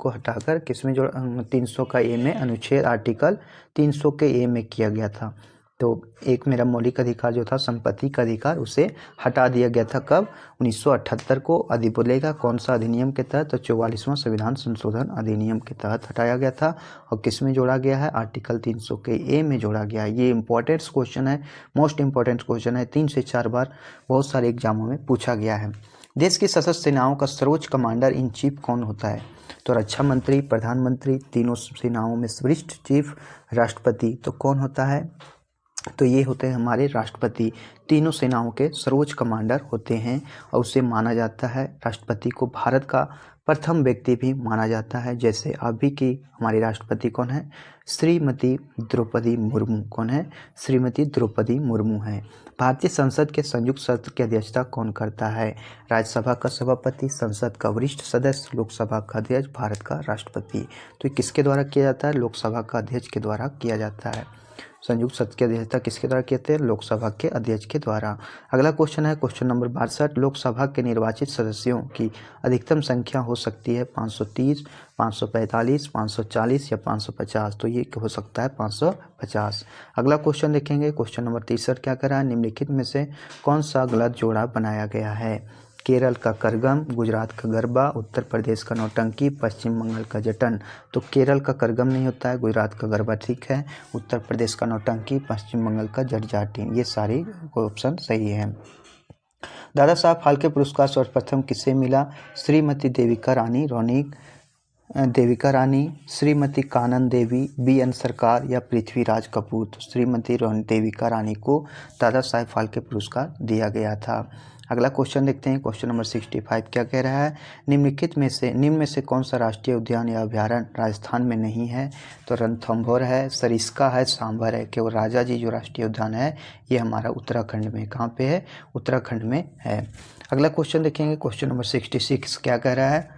Speaker 1: हटाकर किसमें जो 300 का ए में अनुच्छेद आर्टिकल 300 के ए में किया गया था। तो एक मेरा मौलिक अधिकार जो था संपत्ति का अधिकार, उसे हटा दिया गया था। कब? 1978 को। अधि बोलेगा कौन सा अधिनियम के तहत? तो 44वां संविधान संशोधन अधिनियम के तहत हटाया गया था। और किस में जोड़ा गया है? आर्टिकल 300 के ए में जोड़ा गया है। ये इंपॉर्टेंट क्वेश्चन है, मोस्ट इंपॉर्टेंट क्वेश्चन है। 3 से 4 बार बहुत सारे एग्जामों में पूछा गया है। देश की सशस्त्र सेनाओं का सर्वोच्च कमांडर इन चीफ कौन होता है? तो रक्षा मंत्री, प्रधानमंत्री, तीनों सेनाओं में वरिष्ठ चीफ, राष्ट्रपति? तो कौन होता है? तो ये होते हैं हमारे राष्ट्रपति। तीनों सेनाओं के सर्वोच्च कमांडर होते हैं और उसे माना जाता है, राष्ट्रपति को भारत का प्रथम व्यक्ति भी माना जाता है। जैसे अभी की हमारी राष्ट्रपति कौन है? श्रीमती द्रौपदी मुर्मू। कौन है? श्रीमती द्रौपदी मुर्मू है। भारतीय संसद के संयुक्त सत्र की अध्यक्षता कौन करता है? राज्यसभा का सभापति, संसद का वरिष्ठ सदस्य, लोकसभा का अध्यक्ष, भारत का राष्ट्रपति। तो किसके द्वारा किया जाता है? लोकसभा का अध्यक्ष के द्वारा किया जाता है। संयुक्त सत्र की अध्यक्षता किसके द्वारा कहते हैं? लोकसभा के अध्यक्ष के द्वारा। अगला क्वेश्चन है, क्वेश्चन नंबर 62। लोकसभा के निर्वाचित सदस्यों की अधिकतम संख्या हो सकती है 530, 545, 540 या 550? तो ये हो सकता है 550। अगला क्वेश्चन देखेंगे, क्वेश्चन नंबर 63 क्या कह रहा है? निम्नलिखित में से कौन सा गलत जोड़ा बनाया गया है? केरल का करगम, गुजरात का गरबा, उत्तर प्रदेश का नौटंकी, पश्चिम बंगाल का जटन? तो केरल का करगम नहीं होता है, गुजरात का गरबा ठीक है, उत्तर प्रदेश का नौटंकी, पश्चिम बंगाल का जटजाटिन, ये सारी ऑप्शन सही है। दादा साहब फाल्के पुरस्कार सर्वप्रथम किसे मिला? श्रीमती देविका रानी, श्रीमती कानन देवी, BN सरकार या पृथ्वीराज कपूर? तो श्रीमती देविका रानी को दादा साहब फाल्के पुरस्कार दिया गया था। अगला क्वेश्चन देखते हैं, क्वेश्चन नंबर 65 क्या कह रहा है? निम्न में से कौन सा राष्ट्रीय उद्यान या अभ्यारण्य राजस्थान में नहीं है? तो रणथंभौर है, सरिस्का है, सांभर है। केवल राजा जी जो राष्ट्रीय उद्यान है ये हमारा उत्तराखंड में, कहाँ पे है? उत्तराखंड में है। अगला क्वेश्चन देखेंगे, क्वेश्चन नंबर 66 क्या कह रहा है?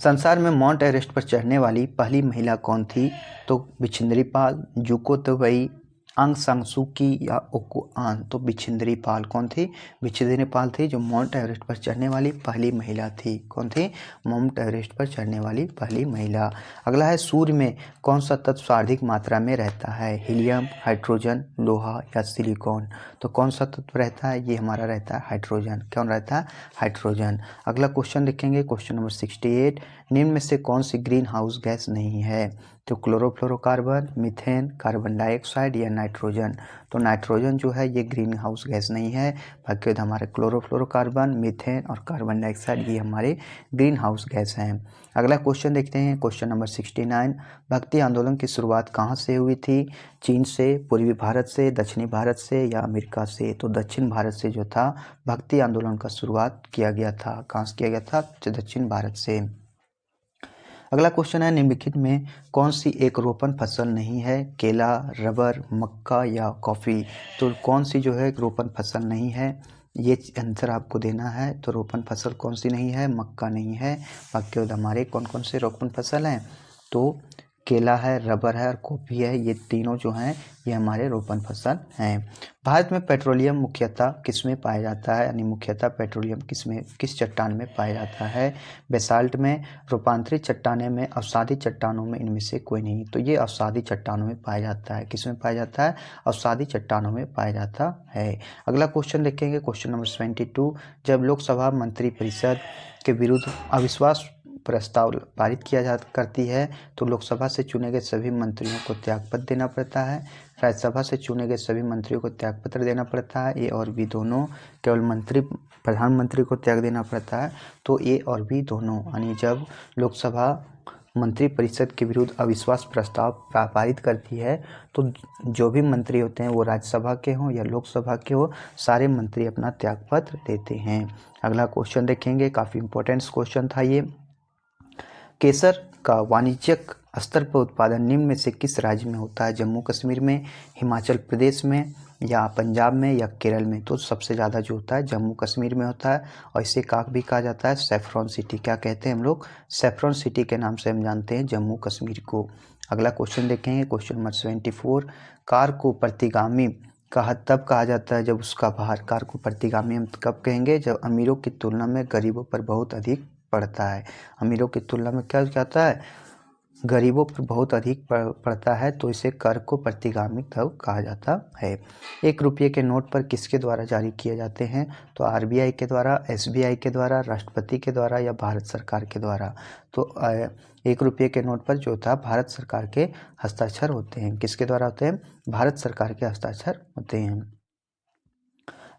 Speaker 1: संसार में माउंट एवरेस्ट पर चढ़ने वाली पहली महिला कौन थी? तो बिछिंद्री पाल, जुको तबई, आंग सांग सू की या ओको आन? तो बिछिंद्री पाल कौन थी? बिछिंद्री पाल थी जो माउंट एवरेस्ट पर चढ़ने वाली पहली महिला थी। कौन थी? माउंट एवरेस्ट पर चढ़ने वाली पहली महिला। अगला है, सूर्य में कौन सा तत्व सर्वाधिक मात्रा में रहता है? हीलियम, हाइड्रोजन, लोहा या सिलिकॉन? तो कौन सा तत्व रहता है? ये हमारा रहता है हाइड्रोजन। कौन रहता है? हाइड्रोजन। अगला क्वेश्चन देखेंगे, क्वेश्चन नंबर 68। निम्न में से कौन सी ग्रीन हाउस गैस नहीं है? तो क्लोरोफ्लोरोकार्बन, मीथेन, कार्बन डाइऑक्साइड या नाइट्रोजन। तो नाइट्रोजन जो है ये ग्रीन हाउस गैस नहीं है, बाकी हमारे क्लोरोफ्लोरोकार्बन, मीथेन और कार्बन डाइऑक्साइड ये हमारे ग्रीन हाउस गैस हैं। अगला क्वेश्चन देखते हैं, क्वेश्चन नंबर 69। भक्ति आंदोलन की शुरुआत कहाँ से हुई थी? चीन से, पूर्वी भारत से, दक्षिणी भारत से या अमेरिका से? तो दक्षिण भारत से जो था भक्ति आंदोलन का शुरुआत किया गया था। कहाँ से किया गया था? दक्षिण भारत से। अगला क्वेश्चन है, निम्नलिखित में कौन सी एक रोपण फसल नहीं है? केला, रबर, मक्का या कॉफ़ी? तो कौन सी जो है एक रोपण फसल नहीं है, ये आंसर आपको देना है। तो रोपण फसल कौन सी नहीं है? मक्का नहीं है। बाकी हमारे कौन कौन से रोपण फसल हैं? तो केला है, रबर है और कॉफ़ी है, ये तीनों जो हैं ये हमारे रोपण फसल हैं। भारत में पेट्रोलियम मुख्यतः किसमें पाया जाता है? यानी मुख्यतः पेट्रोलियम किस चट्टान में पाया जाता है? बेसाल्ट में, रूपांतरित चट्टाने में, अवसादी चट्टानों में, इनमें से कोई नहीं। तो ये अवसादी चट्टानों में पाया जाता है। किसमें पाया जाता है? अवसादी चट्टानों में पाया जाता है। अगला क्वेश्चन देखेंगे, क्वेश्चन नंबर 72। जब लोकसभा मंत्रिपरिषद के विरुद्ध अविश्वास प्रस्ताव पारित किया करती है तो लोकसभा से चुने गए सभी मंत्रियों को त्यागपत्र देना पड़ता है, राज्यसभा से चुने गए सभी मंत्रियों को त्यागपत्र देना पड़ता है। ए और बी दोनों। केवल प्रधानमंत्री को त्याग देना पड़ता है। तो ए और बी दोनों। यानी जब लोकसभा मंत्रिपरिषद के विरुद्ध अविश्वास प्रस्ताव पारित करती है तो जो भी मंत्री होते हैं वो राज्यसभा के हों या लोकसभा के हो, सारे मंत्री अपना त्यागपत्र देते हैं। अगला क्वेश्चन देखेंगे, काफ़ी इंपॉर्टेंट क्वेश्चन था ये। केसर का वाणिज्यिक स्तर पर उत्पादन निम्न में से किस राज्य में होता है? जम्मू कश्मीर में, हिमाचल प्रदेश में या पंजाब में या केरल में? तो सबसे ज़्यादा जो होता है जम्मू कश्मीर में होता है और इसे भी कहा जाता है सैफरॉन सिटी। क्या कहते हैं हम लोग? सैफरॉन सिटी के नाम से हम जानते हैं जम्मू कश्मीर को। अगला क्वेश्चन देखेंगे, क्वेश्चन नंबर 74। कार को प्रतिगामी तब कहा जाता है जब उसका भार, कार को प्रतिगामी हम कब कहेंगे? जब अमीरों की तुलना में गरीबों पर बहुत अधिक पड़ता है। अमीरों की तुलना में क्या कहता है? गरीबों पर बहुत अधिक पड़ता है, तो इसे कर को प्रतिगामी तब कहा जाता है। 1 रुपये के नोट पर किसके द्वारा जारी किए जाते हैं? तो आरबीआई के द्वारा, एसबीआई के द्वारा, राष्ट्रपति के द्वारा या भारत सरकार के द्वारा? तो 1 रुपये के नोट पर जो था भारत सरकार के हस्ताक्षर होते हैं। किसके द्वारा होते हैं? भारत सरकार के हस्ताक्षर होते हैं।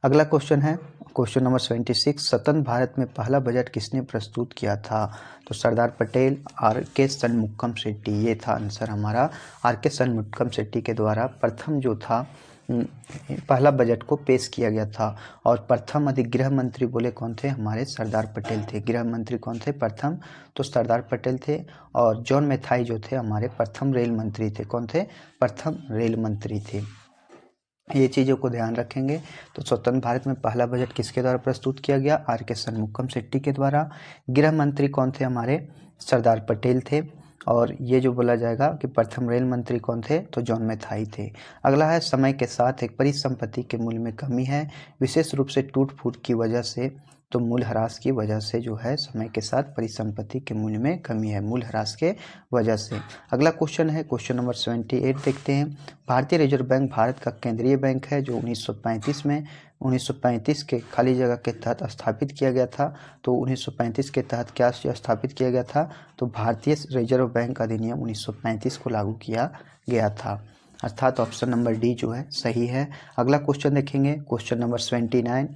Speaker 1: अगला क्वेश्चन है, क्वेश्चन नंबर 76। स्वतंत्र भारत में पहला बजट किसने प्रस्तुत किया था? तो सरदार पटेल, आर.के. शनमुगम शेट्टी, ये था आंसर हमारा। आर.के. शनमुगम शेट्टी के द्वारा प्रथम जो था पहला बजट को पेश किया गया था। और प्रथम गृह मंत्री बोले कौन थे? हमारे सरदार पटेल थे। गृह मंत्री कौन थे प्रथम? तो सरदार पटेल थे। और जॉन मैथाई जो थे हमारे प्रथम रेल मंत्री थे। कौन थे? प्रथम रेल मंत्री थे। ये चीज़ों को ध्यान रखेंगे। तो स्वतंत्र भारत में पहला बजट किसके द्वारा प्रस्तुत किया गया? आर.के. शनमुगम शेट्टी के द्वारा। गृह मंत्री कौन थे हमारे? सरदार पटेल थे। और ये जो बोला जाएगा कि प्रथम रेल मंत्री कौन थे? तो जॉन मैथाई थे। अगला है, समय के साथ एक परिसंपत्ति के मूल्य में कमी है, विशेष रूप से टूट फूट की वजह से। तो मूल्यह्रास की वजह से जो है समय के साथ परिसंपत्ति के मूल्य में कमी है, मूल्यह्रास के वजह से। अगला क्वेश्चन है, क्वेश्चन नंबर 78 देखते हैं। भारतीय रिजर्व बैंक भारत का केंद्रीय बैंक है जो 1935 के खाली जगह के तहत स्थापित किया गया था। तो 1935 के तहत क्या स्थापित किया गया था? तो भारतीय रिजर्व बैंक अधिनियम 1935 को लागू किया गया था। अर्थात ऑप्शन नंबर डी जो है सही है। अगला क्वेश्चन देखेंगे, क्वेश्चन नंबर 79।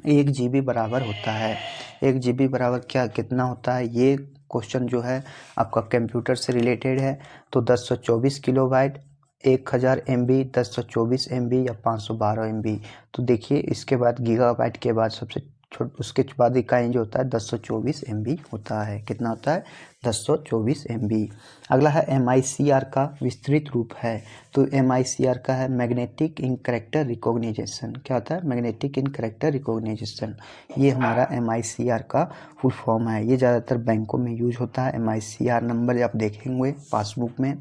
Speaker 1: 1 GB बराबर होता है। 1 GB बराबर कितना होता है? ये क्वेश्चन जो है आपका कंप्यूटर से रिलेटेड है। तो 1024 किलोबाइट, 1000 MB, 1024 MB या 512 MB। तो देखिए इसके बाद गीगाबाइट के बाद सबसे उसके बाद इकाई जो होता है 1024 MB होता है। कितना होता है? 1024 MB। अगला है, MICR का विस्तृत रूप है। तो MICR का है मैग्नेटिक इन कैरेक्टर रिकॉग्निशन। क्या होता है? मैग्नेटिक इन कैरेक्टर रिकॉग्निशन। ये हमारा MICR का फुल फॉर्म है। ये ज़्यादातर बैंकों में यूज होता है। MICR नंबर आप देखेंगे पासबुक में।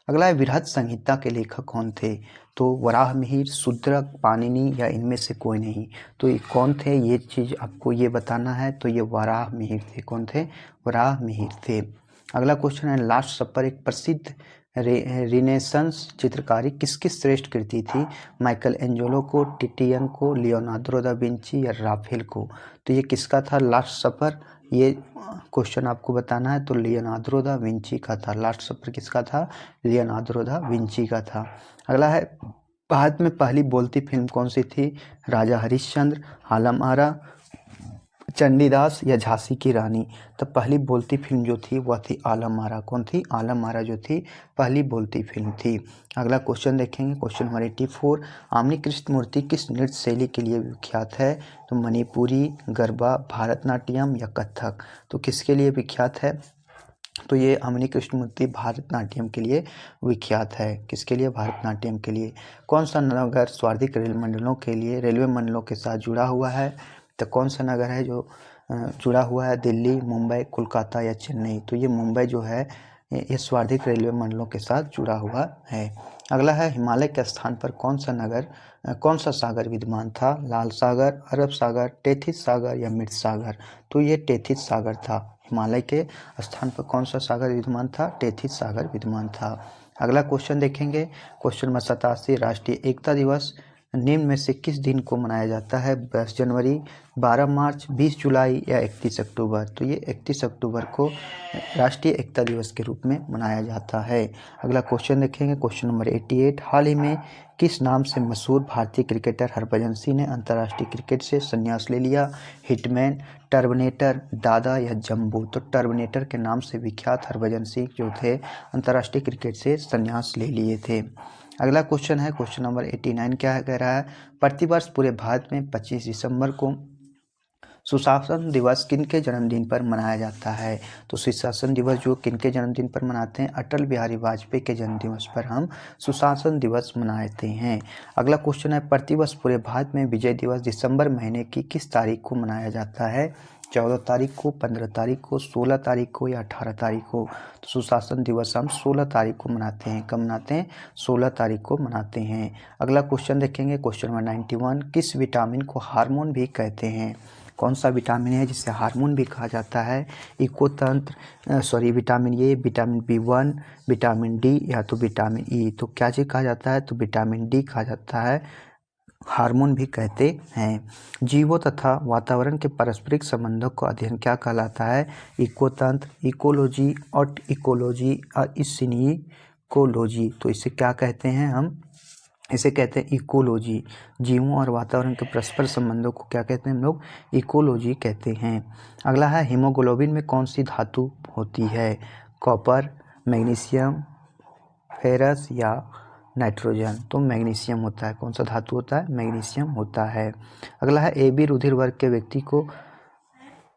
Speaker 1: अगला है, बृहद संहिता के लेखक कौन थे? तो वराहमिहिर, शूद्रक, पाणिनि या इनमें से कोई नहीं। तो ये कौन थे? ये चीज़ आपको ये बताना है। तो ये वराहमिहिर थे। कौन थे? वराहमिहिर थे। अगला क्वेश्चन है, लास्ट सपर एक प्रसिद्ध रिनेसेंस चित्रकारी किसकी श्रेष्ठ कृति थी? माइकल एंजेलो को, टिटियन को, लियोनार्डो दा विंची या राफेल को? तो ये किसका था लास्ट सपर? ये क्वेश्चन आपको बताना है। तो लियोनार्डो दा विंची का था। लास्ट सफर किसका था? लियोनार्डो दा विंची का था। अगला है, भारत में पहली बोलती फिल्म कौन सी थी? राजा हरिश्चंद्र, आलम आरा, चंडीदास या झांसी की रानी। तो पहली बोलती फिल्म जो थी वह थी आलम आरा। कौन थी? आलम आरा जो थी पहली बोलती फिल्म थी। अगला क्वेश्चन देखेंगे, क्वेश्चन नंबर 84। आमनी कृष्ण मूर्ति किस नृत्य शैली के लिए विख्यात है? तो मणिपुरी, गरबा, भरतनाट्यम या कथक। तो किसके लिए विख्यात है? तो ये अमनी कृष्णमूर्ति भरतनाट्यम के लिए विख्यात है। किसके लिए? भरतनाट्यम के लिए। कौन सा नगर स्वार्थिक रेलवे मंडलों के साथ जुड़ा हुआ है? तो कौन सा नगर है जो जुड़ा हुआ है? दिल्ली, मुंबई, कोलकाता या चेन्नई। तो ये मुंबई जो है ये स्वार्थिक रेलवे मंडलों के साथ जुड़ा हुआ है। अगला है, हिमालय के स्थान पर कौन सा सागर विद्यमान था? लाल सागर, अरब सागर, टेथिस सागर या मृत सागर। तो ये टेथिस सागर था। हिमालय के स्थान पर कौन सा सागर विद्यमान था? टेथिस सागर विद्यमान था। अगला क्वेश्चन देखेंगे, क्वेश्चन नंबर 87। राष्ट्रीय एकता दिवस निम्न में से किस दिन को मनाया जाता है? 10 जनवरी, 12 मार्च, 20 जुलाई या 31 अक्टूबर। तो ये 31 अक्टूबर को राष्ट्रीय एकता दिवस के रूप में मनाया जाता है। अगला क्वेश्चन देखेंगे, क्वेश्चन नंबर 88। हाल ही में किस नाम से मशहूर भारतीय क्रिकेटर हरभजन सिंह ने अंतर्राष्ट्रीय क्रिकेट से संन्यास ले लिया? हिटमैन, टर्मिनेटर, दादा या जंबू। तो टर्मिनेटर के नाम से विख्यात हरभजन सिंह जो थे अंतर्राष्ट्रीय क्रिकेट से संन्यास ले लिए थे। अगला क्वेश्चन है, क्वेश्चन नंबर 89। क्या कह रहा है? प्रतिवर्ष पूरे भारत में 25 दिसंबर को सुशासन दिवस किनके जन्मदिन पर मनाया जाता है? तो सुशासन दिवस जो किनके जन्मदिन पर मनाते हैं? अटल बिहारी वाजपेयी के जन्मदिवस पर हम सुशासन दिवस मनाते हैं। अगला क्वेश्चन है, प्रतिवर्ष पूरे भारत में विजय दिवस दिसंबर महीने की किस तारीख को मनाया जाता है? 14 तारीख को, 15 तारीख को, 16 तारीख को या 18 तारीख को। तो सुशासन दिवस हम 16 तारीख को मनाते हैं। कब मनाते हैं? 16 तारीख को मनाते हैं। अगला क्वेश्चन देखेंगे, क्वेश्चन नंबर 91। किस विटामिन को हार्मोन भी कहते हैं? कौन सा विटामिन है जिसे हार्मोन भी कहा जाता है? Vitamin A, vitamin B1, vitamin D या तो विटामिन ई। तो क्या चीज़ कहा जाता है? तो विटामिन डी कहा जाता है, हार्मोन भी कहते हैं। जीवों तथा वातावरण के पारस्परिक संबंधों का अध्ययन क्या कहलाता है? इकोतंत्र, इकोलॉजी, और इकोलॉजी और इसिनिकोलॉजी। तो इसे क्या कहते हैं? हम इसे कहते हैं इकोलॉजी। जीवों और वातावरण के परस्पर संबंधों को क्या कहते हैं हम लोग? इकोलॉजी कहते हैं। अगला है, हीमोग्लोबिन में कौन सी धातु होती है? कॉपर, मैग्नीशियम, फेरस या नाइट्रोजन। तो मैग्नीशियम होता है। कौन सा धातु होता है? मैग्नीशियम होता है। अगला है, ए बी रुधिर वर्ग के व्यक्ति को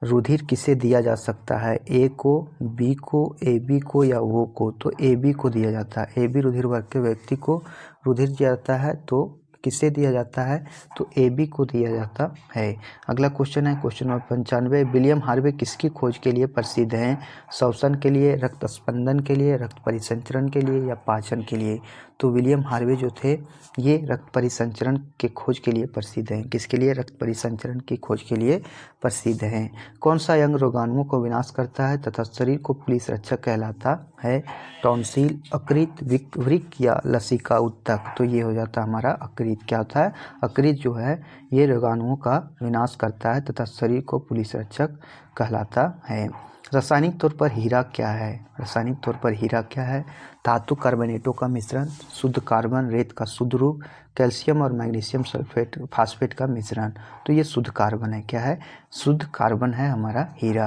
Speaker 1: रुधिर किसे दिया जा सकता है? ए को, बी को, ए बी को या ओ को। तो ए बी को दिया जाता है। ए बी रुधिर वर्ग के व्यक्ति को रुधिर दिया जाता है। तो किसे दिया जाता है? तो ए बी को दिया जाता है। अगला क्वेश्चन है, क्वेश्चन नंबर 95। विलियम हार्वे किसकी खोज के लिए प्रसिद्ध हैं? श्वसन के लिए, रक्त स्पंदन के लिए, रक्त परिसंचरण के लिए या पाचन के लिए। तो विलियम हार्वे जो थे ये रक्त परिसंचरण के खोज के लिए प्रसिद्ध हैं। किसके लिए? रक्त परिसंचरण की खोज के लिए प्रसिद्ध हैं। कौन सा अंग रोगाणुओं को विनाश करता है तथा शरीर को पुलिस रक्षक कहलाता है? टॉन्सिल, अकृत, वृक्क या लसिका उत्तक। तो ये हो जाता है हमारा अकृत। क्या होता है? अकृत जो है ये रोगाणुओं का विनाश करता है तथा शरीर को पुलिस रक्षक कहलाता है। रासायनिक तौर पर हीरा क्या है? रासायनिक तौर पर हीरा क्या है? धातु कार्बोनेटों का मिश्रण, शुद्ध कार्बन, रेत का शुद्ध रूप, कैल्शियम और मैग्नीशियम सल्फेट फास्फेट का मिश्रण। तो ये शुद्ध कार्बन है। क्या है? शुद्ध कार्बन है हमारा हीरा।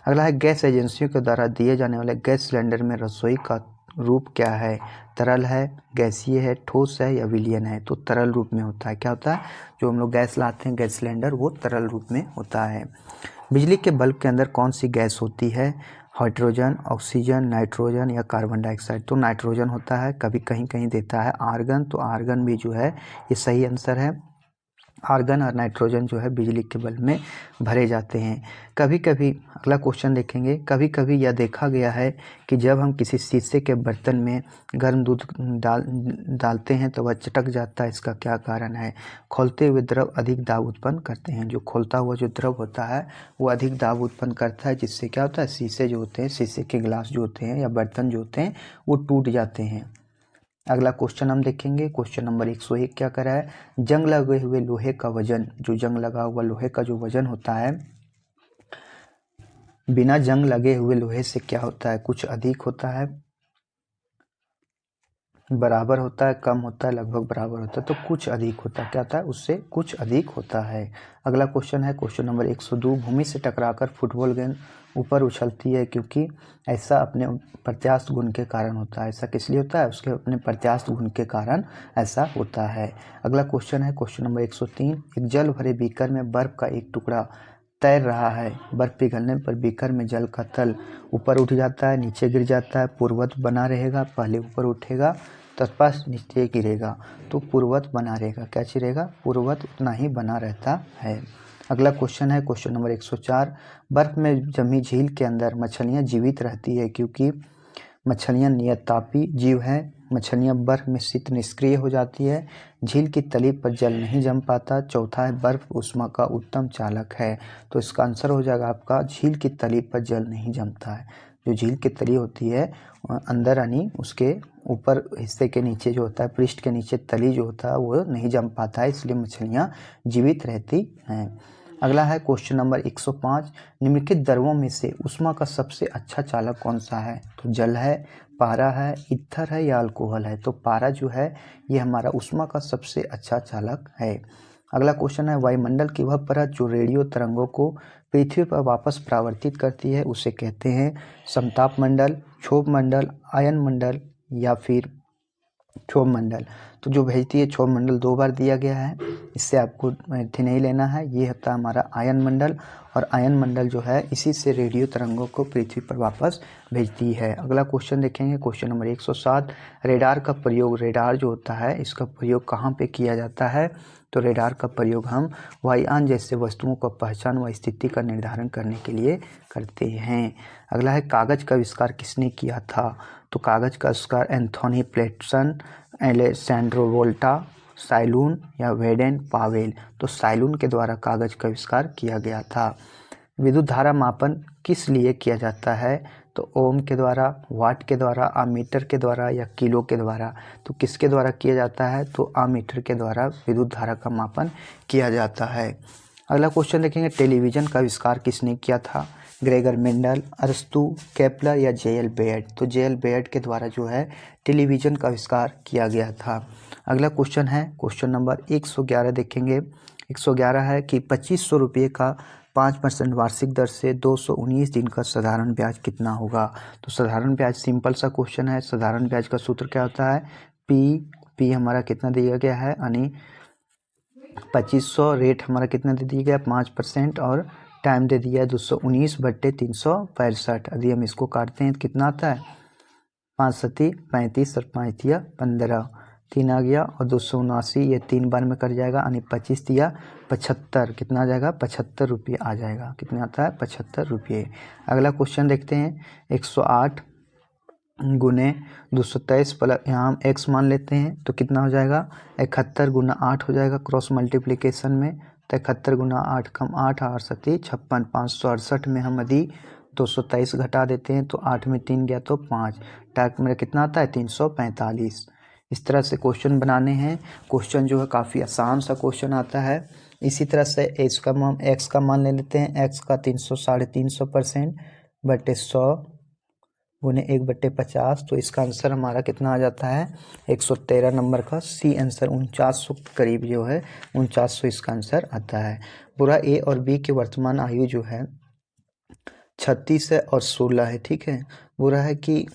Speaker 1: अगला है, गैस एजेंसियों के द्वारा दिए जाने वाले गैस सिलेंडर में रसोई का रूप क्या है? तरल है, गैसीय है, ठोस है या विलयन है? तो तरल रूप में होता है। क्या होता है? जो हम लोग गैस लाते हैं गैस सिलेंडर वो तरल रूप में होता है। बिजली के बल्ब के अंदर कौन सी गैस होती है? हाइड्रोजन, ऑक्सीजन, नाइट्रोजन या कार्बन डाइऑक्साइड। तो नाइट्रोजन होता है। कभी कहीं कहीं देता है आर्गन, तो आर्गन भी जो है ये सही आंसर है। आर्गन और नाइट्रोजन जो है बिजली के बल्ब में भरे जाते हैं। कभी कभी, अगला क्वेश्चन देखेंगे, कभी कभी यह देखा गया है कि जब हम किसी शीशे के बर्तन में गर्म दूध डालते हैं तो वह चटक जाता है। इसका क्या कारण है? खोलते हुए द्रव अधिक दाब उत्पन्न करते हैं। जो खोलता हुआ जो द्रव होता है वो अधिक दाब उत्पन्न करता है, जिससे क्या होता है? शीशे जो होते हैं, शीशे के गिलास जो होते हैं या बर्तन जो होते हैं वो टूट जाते हैं। अगला क्वेश्चन हम देखेंगे, क्वेश्चन नंबर 101 क्या कर रहा है? जंग लगे हुए लोहे का वजन, जो जंग लगा हुआ लोहे का जो वजन होता है बिना जंग लगे हुए लोहे से क्या होता है? कुछ अधिक होता है, बराबर होता है, कम होता है, लगभग बराबर होता है। तो कुछ अधिक होता है, क्या होता है? उससे कुछ अधिक होता है। अगला क्वेश्चन है क्वेश्चन नंबर 102। भूमि से टकराकर फुटबॉल गेंद ऊपर उछलती है क्योंकि ऐसा अपने प्रत्यास्थ गुण के कारण होता है। ऐसा किस लिए होता है? उसके अपने प्रत्यास्थ गुण के कारण ऐसा होता है। अगला क्वेश्चन है क्वेश्चन नंबर 103। एक जल भरे बीकर में बर्फ का एक टुकड़ा तैर रहा है। बर्फ पिघलने पर बीकर में जल का तल ऊपर उठ जाता है, नीचे गिर जाता है, पूर्ववत बना रहेगा, पहले ऊपर उठेगा तत्पा नीचे गिरेगा तो पूर्ववत बना रहेगा। क्या चीज रहेगा? पूर्ववत उतना ही बना रहता है। अगला क्वेश्चन है क्वेश्चन नंबर 104। बर्फ में जमी झील के अंदर मछलियां जीवित रहती है क्योंकि मछलियां नियततापी जीव हैं। मछलियां बर्फ में शीत निष्क्रिय हो जाती है। झील की तली पर जल नहीं जम पाता। चौथा है बर्फ ऊष्मा का उत्तम चालक है। तो इसका आंसर हो जाएगा आपका झील की तली पर जल नहीं जमता है। जो झील की तली होती है अंदर यानी उसके ऊपर हिस्से के नीचे जो होता है, पृष्ठ के नीचे तली जो होता है वो नहीं जम पाता है, इसलिए मछलियाँ जीवित रहती हैं। अगला है क्वेश्चन नंबर 105। निम्नलिखित द्रवों में से ऊष्मा का सबसे अच्छा चालक कौन सा है? तो जल है, पारा है, ईथर है या अल्कोहल है? तो पारा जो है ये हमारा ऊष्मा का सबसे अच्छा चालक है। अगला क्वेश्चन है वायुमंडल की वह परत जो रेडियो तरंगों को पृथ्वी पर वापस परावर्तित करती है उसे कहते हैं समताप मंडल, क्षोभ मंडल, आयन मंडल या फिर क्षोभ मंडल। तो जो भेजती है क्षोभ मंडल 2 बार दिया गया है, इससे आपको नहीं लेना है। ये होता है हमारा आयन मंडल, और आयन मंडल जो है इसी से रेडियो तरंगों को पृथ्वी पर वापस भेजती है। अगला क्वेश्चन देखेंगे क्वेश्चन नंबर 107। रेडार का प्रयोग, रेडार जो होता है इसका प्रयोग कहाँ पे किया जाता है? तो रेडार का प्रयोग हम वायुयान जैसे वस्तुओं का पहचान व स्थिति का निर्धारण करने के लिए करते हैं। अगला है कागज का आविष्कार किसने किया था? तो कागज का आविष्कार एंथोनी प्लेटसन, एलेसैंड्रो वोल्टा, साइलून या वेडेन पावेल। तो साइलून के द्वारा कागज का आविष्कार किया गया था। विद्युत धारा मापन किस लिए किया जाता है? तो ओम के द्वारा, वाट के द्वारा, आमीटर के द्वारा या किलो के द्वारा। तो किसके द्वारा किया जाता है? तो आमीटर के द्वारा विद्युत धारा का मापन किया जाता है। अगला क्वेश्चन देखेंगे टेलीविज़न का आविष्कार किसने किया था? ग्रेगर मेंडल, अरस्तु, केपलर या जे.एल. बेयड। तो जे.एल. बेयड के द्वारा जो है टेलीविज़न का आविष्कार किया गया था। अगला क्वेश्चन है क्वेश्चन नंबर 111 देखेंगे। 111 है कि 2500 रुपये का 5% वार्षिक दर से 219 दिन का साधारण ब्याज कितना होगा? तो साधारण ब्याज सिंपल सा क्वेश्चन है। साधारण ब्याज का सूत्र क्या होता है? पी हमारा कितना दिया गया है, यानी 2500, रेट हमारा कितना दे दिया गया 5%, और टाइम दे दिया है 219/365। यदि हम इसको काटते हैं तो कितना आता है? 5 सती 35 और 5 दिया 15, 3 आ गया, और 279 ये 3 बार में कट जाएगा, यानी 25 दिया 75, कितना आ जाएगा? 75 रुपये आ जाएगा। कितना आता है? 75 रुपये। अगला क्वेश्चन देखते हैं 108 गुने 223 प्लस, यहाँ हम x मान लेते हैं तो कितना हो जाएगा? 71 गुना 8 हो जाएगा क्रॉस मल्टीप्लिकेशन में। तो 71 गुना 8 कम 8, 8 सती 56, 568 में हम यदि 223 घटा देते हैं तो 8 में 3 गया तो 5, टाइप मेरा कितना आता है? 345। इस तरह से क्वेश्चन बनाने हैं। क्वेश्चन जो है काफ़ी आसान सा क्वेश्चन आता है। इसी तरह से एक्स का मान ले लेते हैं। एक्स का 300/350% बटे 100 गुने 1/50। तो इसका आंसर हमारा कितना आ जाता है? 113 नंबर का सी आंसर 4900 के करीब जो है 4900 इसका आंसर आता है। पूरा ए और बी की वर्तमान आयु जो है 36 है और 16 है, ठीक है। बुरा है कि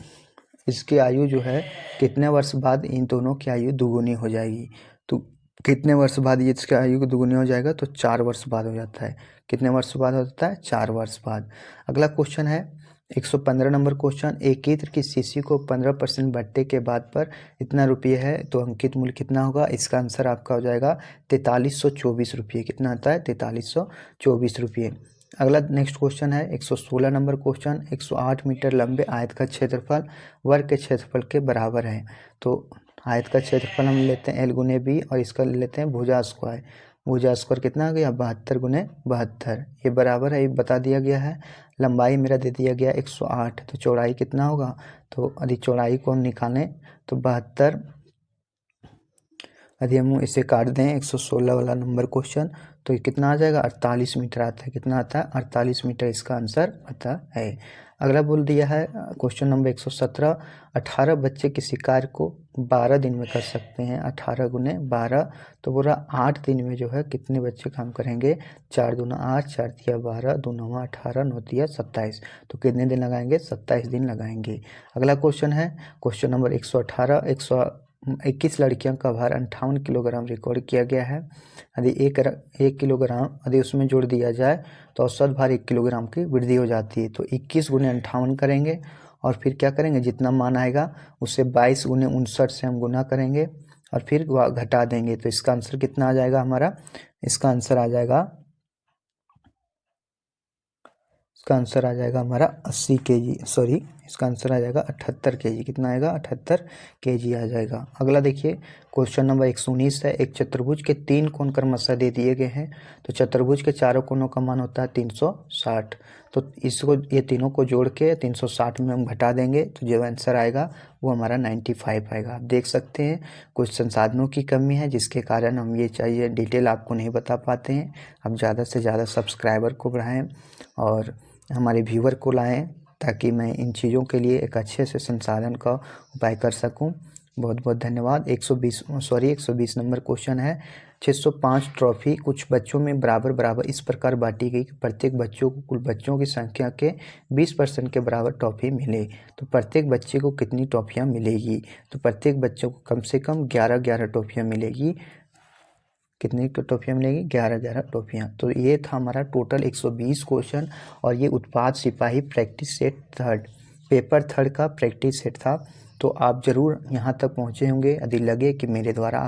Speaker 1: इसकी आयु जो है कितने वर्ष बाद इन दोनों की आयु दुगुनी हो जाएगी। तो कितने वर्ष बाद ये इसकी आयु दुगुनी हो जाएगा? तो 4 वर्ष बाद हो जाता है। कितने वर्ष बाद होता है? 4 वर्ष बाद। अगला क्वेश्चन है 115 नंबर क्वेश्चन। एक इत्र की शीशी को 15% भट्टे के बाद पर इतना रुपये है तो अंकित मूल्य कितना होगा? इसका आंसर आपका हो जाएगा 4324 रुपये। कितना आता है? 4324 रुपये। अगला नेक्स्ट क्वेश्चन है 116 नंबर क्वेश्चन। 108 मीटर लंबे आयत का क्षेत्रफल वर्ग के क्षेत्रफल के बराबर है। तो आयत का क्षेत्रफल हम लेते हैं L गुने बी, और इसका लेते हैं भुजा स्क्वायर। भुजा स्क्वायर कितना आ गया? 72 गुने 72। ये बराबर है, ये बता दिया गया है। लंबाई मेरा दे दिया गया 108, तो चौड़ाई कितना होगा? तो यदि चौड़ाई को हम निकालें तो 72 यदि हम इसे काट दें 116 वाला नंबर क्वेश्चन, तो ये कितना आ जाएगा, 48 मीटर आता है। कितना आता है, 48 मीटर इसका आंसर आता है। अगला बोल दिया है क्वेश्चन नंबर 117, 18 बच्चे किसी कार्य को 12 दिन में कर सकते हैं। 18 गुने 12, तो पूरा 8 दिन में जो है कितने बच्चे काम करेंगे, 4 दूना 8, 4 तिया 12, 2 नवा 18, 9 तिया 27, तो कितने दिन लगाएंगे, 27 दिन लगाएंगे। अगला क्वेश्चन है क्वेश्चन नंबर 118, 121 लड़कियों का भार 58 किलोग्राम रिकॉर्ड किया गया है। यदि 1 किलोग्राम यदि उसमें जोड़ दिया जाए तो औसत भार 1 किलोग्राम की वृद्धि हो जाती है। तो 21 गुने 58 करेंगे और फिर क्या करेंगे, जितना मान आएगा उससे 22 गुने 59 से हम गुना करेंगे और फिर घटा देंगे। तो इसका आंसर कितना आ जाएगा हमारा, इसका आंसर आ जाएगा हमारा 80 केजी, सॉरी इसका आंसर आ जाएगा 78 केजी। कितना आएगा, 78 केजी आ जाएगा। अगला देखिए क्वेश्चन नंबर 119 है, एक चतुर्भुज के 3 कोण क्रमशः दे दिए गए हैं। तो चतुर्भुज के चारों कोणों का मान होता है 360, तो इसको ये तीनों को जोड़ के 360 में हम घटा देंगे, तो जो आंसर आएगा वो हमारा 95 आएगा। आप देख सकते हैं कुछ संसाधनों की कमी है जिसके कारण हम ये चाहिए डिटेल आपको नहीं बता पाते हैं। आप ज़्यादा से ज़्यादा सब्सक्राइबर को बढ़ाएं और हमारे व्यूअर को लाएं ताकि मैं इन चीज़ों के लिए एक अच्छे से संसाधन का उपाय कर सकूं। बहुत बहुत धन्यवाद। 120 नंबर क्वेश्चन है, 605 ट्रॉफी कुछ बच्चों में बराबर इस प्रकार बांटी गई कि प्रत्येक बच्चों को कुल बच्चों की संख्या के 20% के बराबर ट्रॉफी मिले। तो प्रत्येक बच्चे को कितनी ट्रॉफियाँ मिलेगी, तो प्रत्येक बच्चों को कम से कम 11 ट्रॉफियाँ मिलेगी। कितनी ट्रॉफियाँ मिलेगी, 11 ट्रॉफियाँ। तो ये था हमारा टोटल 120 क्वेश्चन और ये उत्पाद सिपाही practice set third, paper third का प्रैक्टिस सेट था। तो आप ज़रूर यहाँ तक पहुँचे होंगे। यदि लगे कि मेरे द्वारा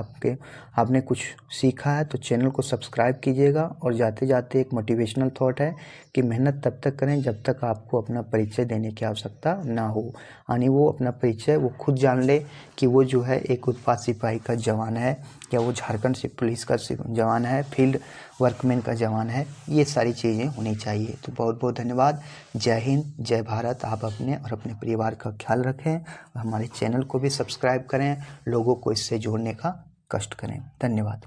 Speaker 1: आपने कुछ सीखा है तो चैनल को सब्सक्राइब कीजिएगा। और जाते जाते एक मोटिवेशनल थॉट है कि मेहनत तब तक करें जब तक आपको अपना परिचय देने की आवश्यकता ना हो, यानी वो अपना परिचय वो खुद जान ले कि वो जो है एक उत्पाद सिपाही का जवान है या वो झारखंड से पुलिस का जवान है, फील्ड वर्कमैन का जवान है। ये सारी चीज़ें होनी चाहिए। तो बहुत बहुत धन्यवाद। जय हिंद, जय भारत। आप अपने और अपने परिवार का ख्याल रखें, हमारे चैनल को भी सब्सक्राइब करें, लोगों को इससे जोड़ने का कष्ट करें। धन्यवाद।